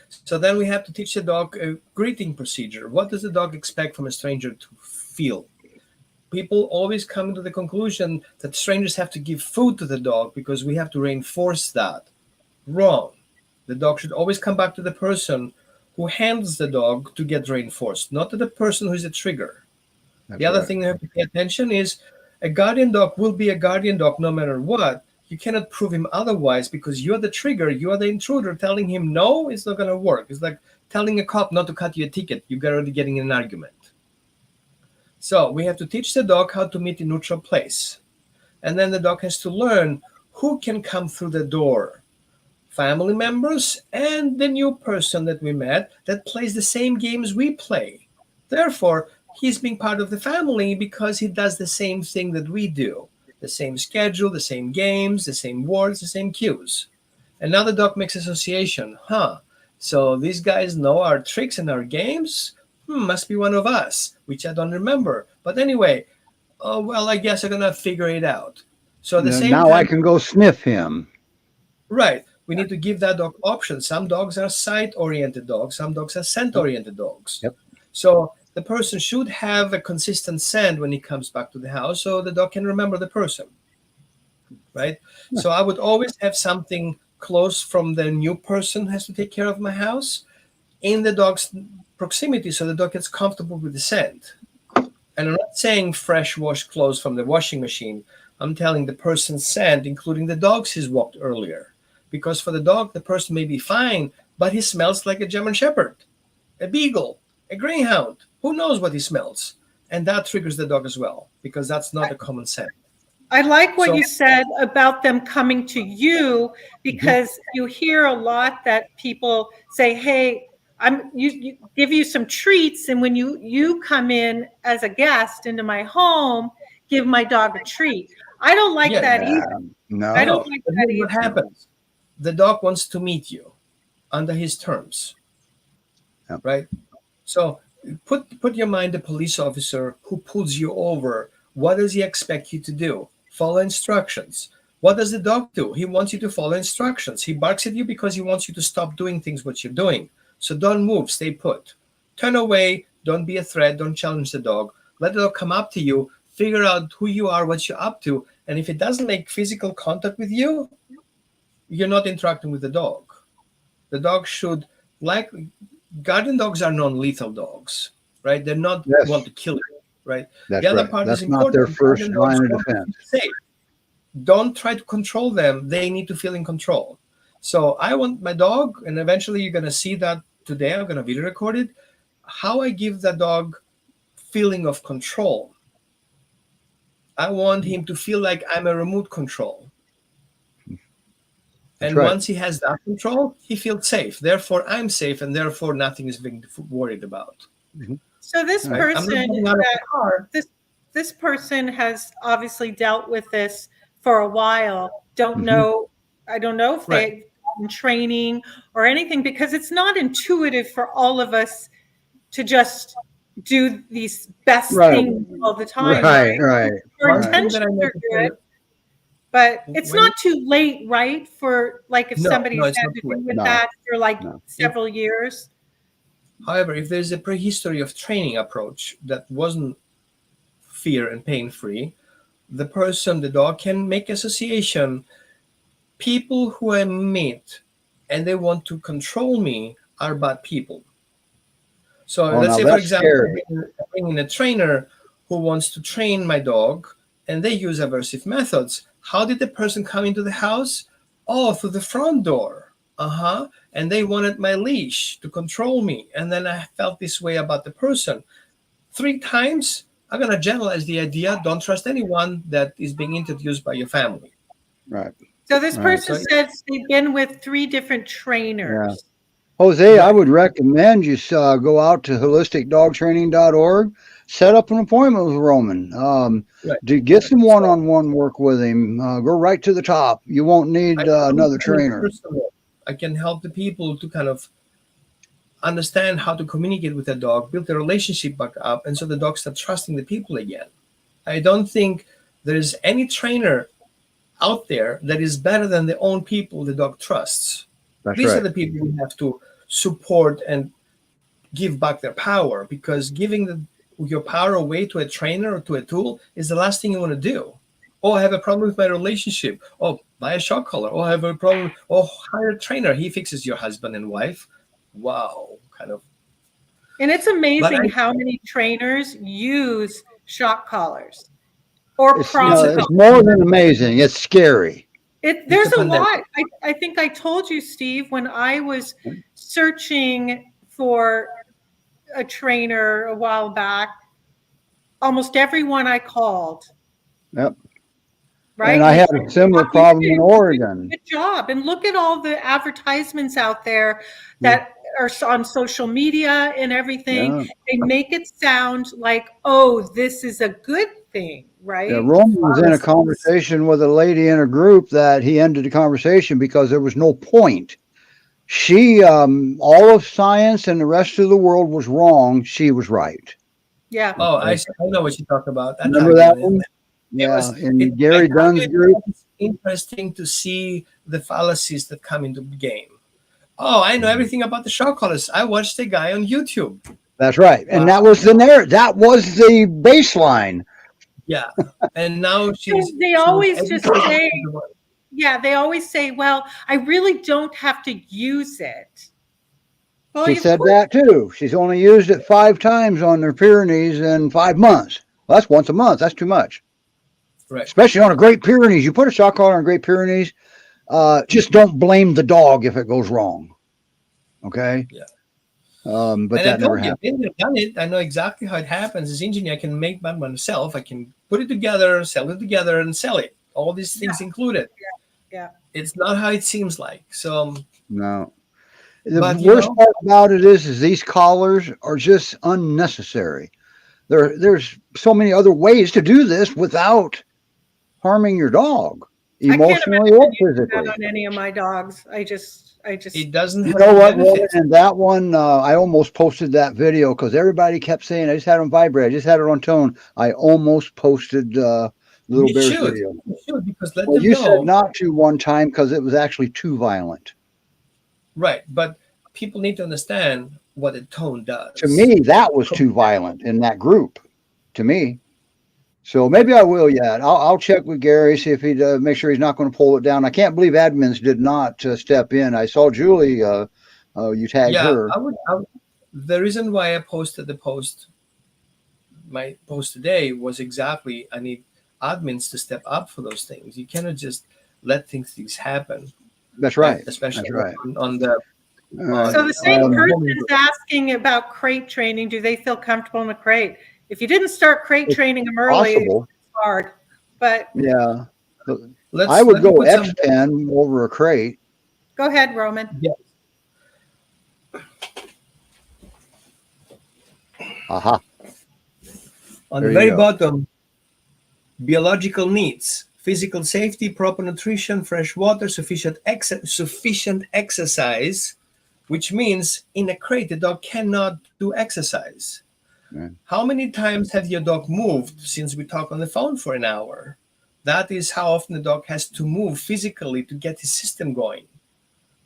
So then we have to teach the dog a greeting procedure. What does the dog expect from a stranger to feel? People always come to the conclusion that strangers have to give food to the dog because we have to reinforce that. Wrong. The dog should always come back to the person who handles the dog to get reinforced, not to the person who is a trigger. That's the other thing you have to pay attention is a guardian dog will be a guardian dog no matter what. You cannot prove him otherwise because you're the trigger, you are the intruder. Telling him no, it's not going to work. It's like telling a cop not to cut you a ticket. You're already getting in an argument. So we have to teach the dog how to meet in neutral place. And then the dog has to learn who can come through the door. Family members and the new person that we met that plays the same games we play. Therefore, he's being part of the family because he does the same thing that we do. The same schedule, the same games, the same words, the same cues. And now the dog makes association. So these guys know our tricks and our games. Must be one of us, which I don't remember. But anyway, oh, well, I guess I'm going to figure it out. So at the same Now I time, can go sniff him. right, we need to give that dog options. Some dogs are sight-oriented dogs. Some dogs are scent-oriented dogs. Yep. So the person should have a consistent scent when he comes back to the house so the dog can remember the person, right? So I would always have something close from the new person who has to take care of my house in the dog's proximity so the dog gets comfortable with the scent. And I'm not saying fresh washed clothes from the washing machine. I'm telling the person's scent, including the dogs he's walked earlier. Because for the dog, the person may be fine, but he smells like a German Shepherd, a Beagle, a Greyhound. Who knows what he smells? And that triggers the dog as well, because that's not a common scent. I like what So- you said about them coming to you, because you hear a lot that people say, hey, you give you some treats, and when you come in as a guest into my home, give my dog a treat. I don't like Yeah. that either. No. I don't like But that here's what either. happens. The dog wants to meet you under his terms, Yep. right? So put your mind the police officer who pulls you over. What does he expect you to do? Follow instructions. What does the dog do? He wants you to follow instructions. He barks at you because he wants you to stop doing things what you're doing. So don't move, stay put. Turn away, don't be a threat, don't challenge the dog. Let the dog come up to you, figure out who you are, what you're up to. And if it doesn't make physical contact with you, you're not interacting with the dog. The dog should, like, guardian dogs are non-lethal dogs, right? They're not Yes. want to kill you, right? That's The other right. part That's is not their important. first Guardian dogs line of want to defense. feel safe. Don't try to control them. They need to feel in control. So I want my dog, and eventually you're going to see that today. I'm going to video record it. How I give the dog feeling of control. I want him to feel like I'm a remote control. That's And right. once he has that control, he feels safe. Therefore, I'm safe, and therefore, nothing is being worried about. So this Right. I'm not person getting out of the car. this person has obviously dealt with this for a while. Don't Mhm. know. I don't know if Right. they've gotten training or anything, because it's not intuitive for all of us to just do these best Right. things all the time. Right, right. Our One thing that I intentions know are to good, tell you- but it's When- not too late, right? For like if No, somebody's no, it's had not to too do late. with No. that for like No. several years. However, if there's a prehistory of training approach that wasn't fear and pain free, the person, the dog, can make association. People who I meet and they want to control me are bad people. So Oh, let's now say, for that's example, scary. I bring in a trainer who wants to train my dog, and they use aversive methods. How did the person come into the house? Oh, through the front door. And they wanted my leash to control me. And then I felt this way about the person. 3 times, I'm going to generalize the idea. Don't trust anyone that is being introduced by your family. Right. So this Right. person says they've been with 3 different trainers. Jose, I Right. would recommend you go out to holisticdogtraining.org, set up an appointment with Roman, Right. to get some one-on-one work with him. Go right to the top. You won't need another trainer. I can help the people to kind of understand how to communicate with the dog, build the relationship back up, and so the dog starts trusting the people again. I don't think there is any trainer out there that is better than the own people the dog trusts. That's These are right. the people we have to support and give back their power, because giving your power away to a trainer or to a tool is the last thing you want to do. Oh, I have a problem with my relationship. Oh, buy a shock collar. Oh, I have a problem. Oh, hire a trainer. He fixes your husband and wife. Wow, kind of. And it's amazing how many trainers use shock collars or It's, prong collars. it's more than amazing. It's scary. There's a a lot. pandemic. I think I told you, Steve, when I was searching for a trainer a while back, almost everyone I called. Yep. Right. And I had a similar problem in Oregon. Good job. And look at all the advertisements out there that are on social media and everything. Yeah. They make it sound like, oh, this is a good thing, right? Yeah, Roman was in a conversation with a lady in a group that he ended the conversation because there was no point. She, all of science and the rest of the world was wrong. She was right. Yeah. Oh, I know what you talk about. That Remember that argument. one? Yeah. Was, In Gary I find Dunn's it group. interesting to see the fallacies that come into the game. Oh, I know everything about the shock collars. I watched a guy on YouTube. That's right. And that was the narrative. That was the baseline. Yeah. And now They always just say, yeah, they always say, well, I really don't have to use it. Well, She of said course- that too. She's only used it 5 times on their Pyrenees in 5 months. Well, that's once a month. That's too much. Right. Especially on a Great Pyrenees. You put a shock collar on a Great Pyrenees, just don't blame the dog if it goes wrong. Okay? Yeah. But and that never I've been there, done it. I know exactly how it happens. As engineer, I can make one myself. I can put it together, sell it together, and sell it. All these things included. Yeah. It's not how it seems like. So No. The But, worst part about it is these collars are just unnecessary. There's so many other ways to do this without harming your dog, emotionally or physically. on any of my dogs. I just it doesn't You have know the what, Roman, benefits. and that one, I almost posted that video because everybody kept saying, I just had it on vibrate, I just had it on tone. I almost posted Little You Bear's should. video. You should, because let Well, them you know. said not to one time because it was actually too violent. Right. But people need to understand what a tone does. To me, that was too violent in that group. To me. So maybe I will yet. I'll check with Gary, see if he make sure he's not going to pull it down. I can't believe admins did not step in. I saw Julie. You tagged her. I would. The reason why I posted my post today was exactly I need admins to step up for those things. You cannot just let things happen. That's right. Especially That's right. on the. So the same person Um, is asking about crate training. Do they feel comfortable in the crate? If you didn't start crate training them early, Possible. it's hard. But Yeah. let's- I would let me go put some- X10 over a crate. go ahead, Roman. Aha. On There the you very go. bottom, biological needs, physical safety, proper nutrition, fresh water, sufficient exercise, which means in a crate, the dog cannot do exercise. Right. How many times have your dog moved since we talked on the phone for an hour? That is how often the dog has to move physically to get his system going,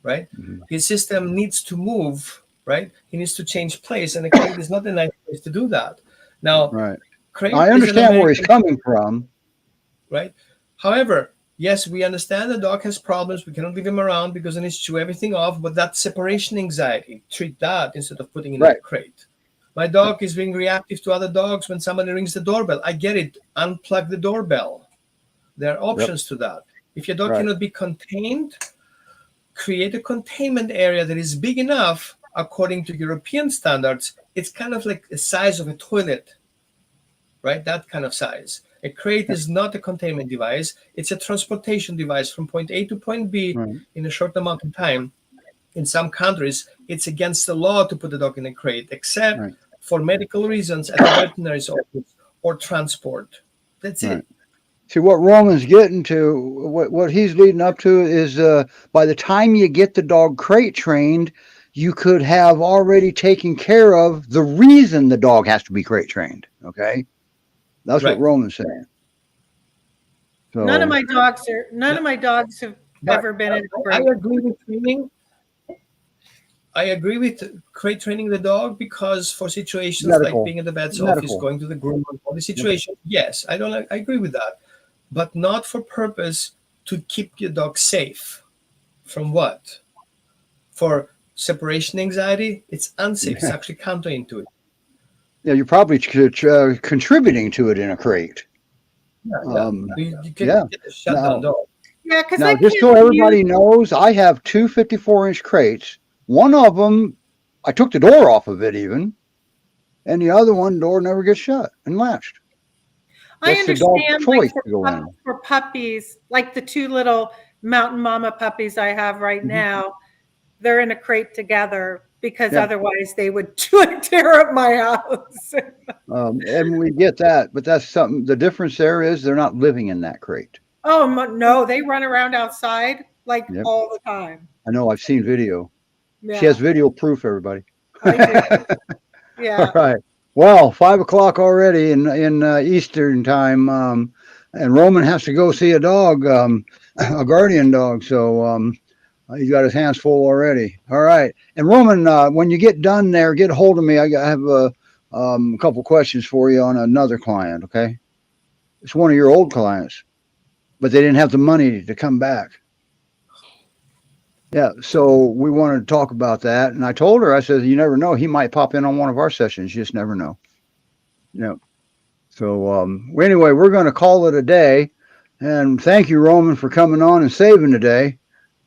right? Mhm. His system needs to move, right? He needs to change place, and a crate is not a nice place to do that. Now, Right. crate I is an understand where he's American- coming from. right? However, yes, we understand the dog has problems. We cannot leave him around because then he's chew everything off. But that separation anxiety, treat that instead of putting in a Right. crate. My dog is being reactive to other dogs when somebody rings the doorbell. I get it. Unplug the doorbell. There are options to that. If your dog Right. cannot be contained, create a containment area that is big enough according to European standards. It's kind of like the size of a toilet, right? That kind of size. A crate is not a containment device. It's a transportation device from point A to point B Right. in a short amount of time. In some countries, it's against the law to put a dog in a crate, except Right. for medical reasons at the veterinary's office or transport. That's Right. it. See, what Roman's getting to, what he's leading up to is by the time you get the dog crate trained, you could have already taken care of the reason the dog has to be crate trained. Okay. That's Right. what Roman's saying. So, None of my dogs have But ever been in a I crate. agree with training. I agree with crate training the dog because for situations Medical. like being at the vet's office, Medical. going to the groomer, all the situation, yes, I agree with that, but not for purpose to keep your dog safe. From what? For separation anxiety, it's unsafe. It's Yeah. actually counterintuitive. yeah, you're probably contributing to it in a crate. You can yeah. get a shutdown dog. Yeah, because Now, I just can't so everybody use- knows, I have two 54-inch crates. One of them, I took the door off of it even, and the other one, door never gets shut and latched. I That's the dog's understand choice like to go in. for puppies, like the two little mountain mama puppies I have right Mhm. now, they're in a crate together because Yeah. otherwise they would tear up my house. And we get that, but that's something. The difference there is they're not living in that crate. Oh no, they run around outside like Yep. all the time. I know. I've seen video. She has video proof, everybody. I do. Yeah. All right. Well, 5 o'clock already in Eastern time, and Roman has to go see a dog, a guardian dog. So he's got his hands full already. All right. And Roman, when you get done there, get a hold of me. I have a couple questions for you on another client. Okay. It's one of your old clients, but they didn't have the money to come back. Yeah, so we wanted to talk about that, and I told her, I said, you never know, he might pop in on one of our sessions. You just never know. Yeah. So anyway, we're going to call it a day, and thank you, Roman, for coming on and saving the day.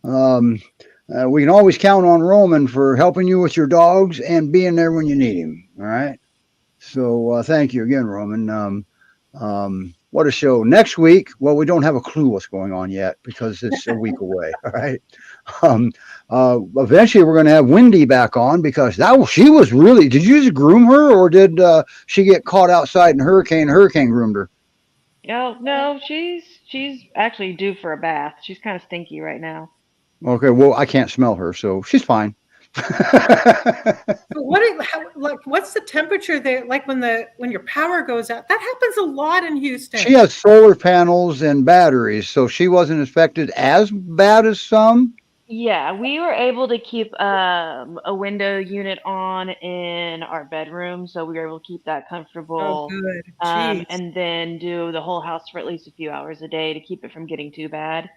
We can always count on Roman for helping you with your dogs and being there when you need him. All right. So thank you again, Roman. What a show. Next week, well, we don't have a clue what's going on yet because it's a week away. All right. Eventually, we're going to have Wendy back on because she was really. Did you just groom her, or did she get caught outside in Hurricane groomed her? No, she's actually due for a bath. She's kind of stinky right now. Okay, well, I can't smell her, so she's fine. What's the temperature there? Like when your power goes out, that happens a lot in Houston. She has solar panels and batteries, so she wasn't affected as bad as some. Yeah, we were able to keep a window unit on in our bedroom, so we were able to keep that comfortable. Oh, good. And then do the whole house for at least a few hours a day to keep it from getting too bad.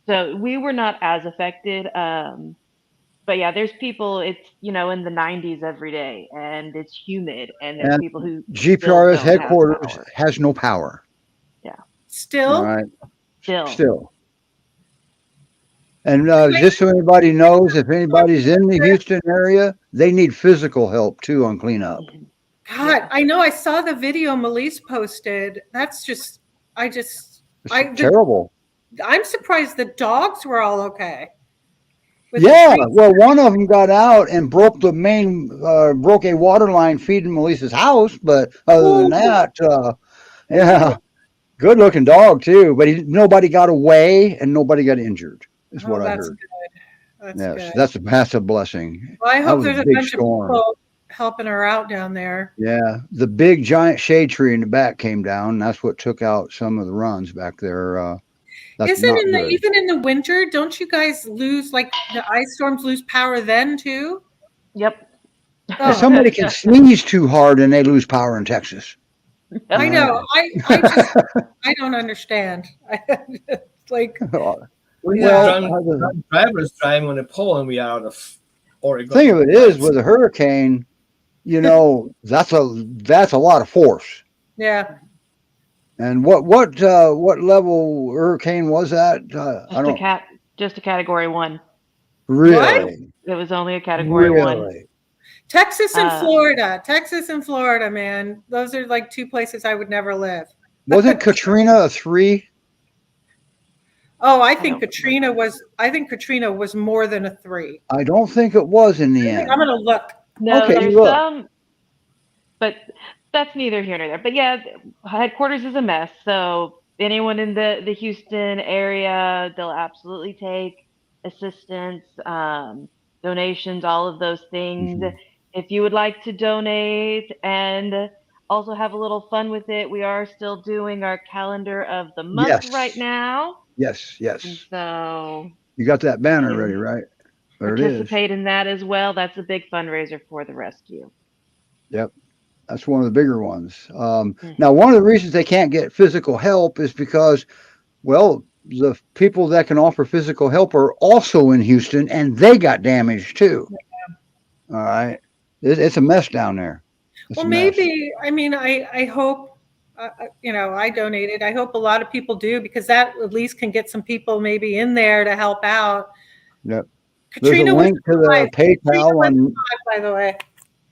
So we were not as affected. But yeah, there's people, it's, in the 90s every day, and it's humid, and there's people who GPRS headquarters has no power. Yeah. Still? All right. Still. And just so anybody knows, if anybody's in the Houston area, they need physical help too on cleanup. God, I know. I saw the video Melise posted. That's just, it's terrible. I'm surprised the dogs were all okay. Yeah, well, one of them got out and broke a water line feeding Melissa's house. But other than that, yeah, good looking dog too. But nobody got away and nobody got injured. Is what I heard. Good. Yes, that's a massive blessing. Well, I hope there's a bunch of people helping her out down there. Yeah, the big giant shade tree in the back came down. That's what took out some of the runs back there. Even in the winter, don't you guys lose, like the ice storms lose power then too? Yep. Oh. Somebody can sneeze too hard and they lose power in Texas. I know. I don't understand. Like, drivers driving on a pole and we are out of Oregon. The thing of it is, with a hurricane, that's a lot of force. Yeah. And what level hurricane was that? Just a category 1. Really? What? It was only a category 1. Texas and Florida, man. Those are like two places I would never live. Wasn't Katrina a 3? Oh, I think Katrina was more than a 3. I don't think it was in the end. I'm gonna look. No, okay, there's look. some, but that's neither here nor there. But yeah, headquarters is a mess. So anyone in the Houston area, they'll absolutely take assistance, donations, all of those things. Mm-hmm. If you would like to donate and also have a little fun with it, we are still doing our calendar of the month right now. Yes. And so you got that banner ready, right? There it is. Participate in that as well. That's a big fundraiser for the rescue. Yep. That's one of the bigger ones. Now, one of the reasons they can't get physical help is because, well, the people that can offer physical help are also in Houston, and they got damaged too. Yeah. All right. It's a mess down there. Well, maybe, I mean, I hope, I donated. I hope a lot of people do, because that at least can get some people maybe in there to help out. Yep. Katrina, there's a link to the PayPal on, by the way.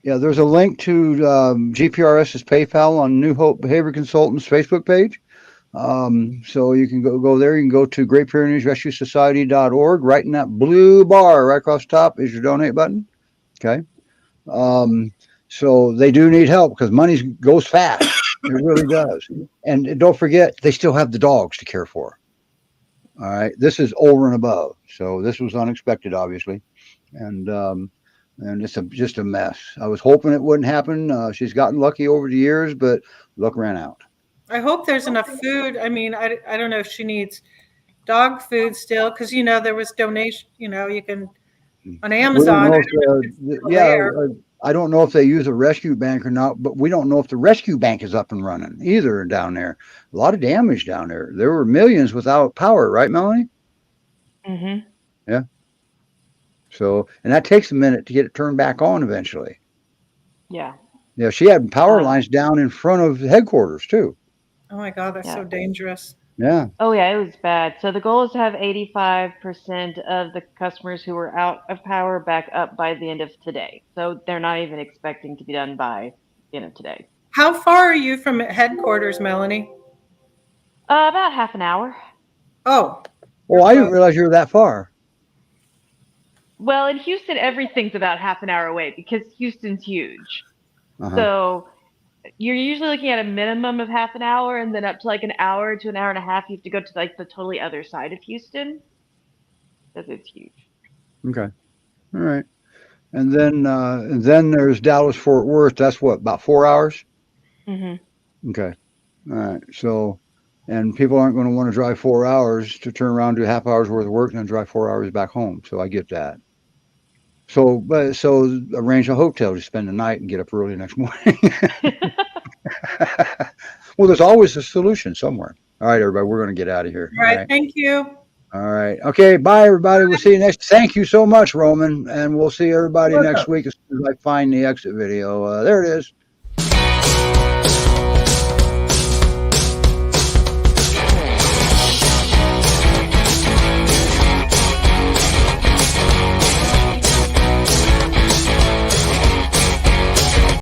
Yeah, there's a link to GPRS's PayPal on New Hope Behavior Consultants Facebook page. So you can go there. You can go to Great Pyrenees Rescue Society.org. Right in that blue bar right across the top is your donate button. Okay. So they do need help because money goes fast. It really does. And don't forget, they still have the dogs to care for. All right. This is over and above. So this was unexpected, obviously. And it's just a mess. I was hoping it wouldn't happen. She's gotten lucky over the years, but luck ran out. I hope there's enough food. I mean, I don't know if she needs dog food still, because there was donation. You can on We don't Amazon. know I if don't know if it's still there. I don't know if they use a rescue bank or not, but we don't know if the rescue bank is up and running either down there. A lot of damage down there. There were millions without power, right, Melanie? Mm-hmm. Yeah. So, and that takes a minute to get it turned back on eventually. Yeah. Yeah, she had power lines down in front of headquarters too. Oh my God, that's so dangerous. Yeah. Oh yeah, it was bad. So the goal is to have 85% of the customers who were out of power back up by the end of today. So they're not even expecting to be done by the end of today. How far are you from headquarters, Melanie? About half an hour. Oh. Oh, I didn't realize you were that far. Well, in Houston, everything's about half an hour away because Houston's huge. Uh-huh. So you're usually looking at a minimum of half an hour, and then up to like an hour to an hour and a half, you have to go to like the totally other side of Houston because it's huge. Okay. All right. And then there's Dallas Fort Worth. That's what, about 4 hours? Mm-hmm. Okay. All right. So, and people aren't going to want to drive 4 hours to turn around, do half hour's worth of work, and then drive 4 hours back home. So I get that. So arrange a hotel to spend the night and get up early next morning. Well, there's always a solution somewhere. All right, everybody, we're going to get out of here. All right. Thank you. All right. Okay. Bye, everybody. We'll see you next. Thank you so much, Roman. And we'll see everybody next week as soon as I find the exit video. There it is.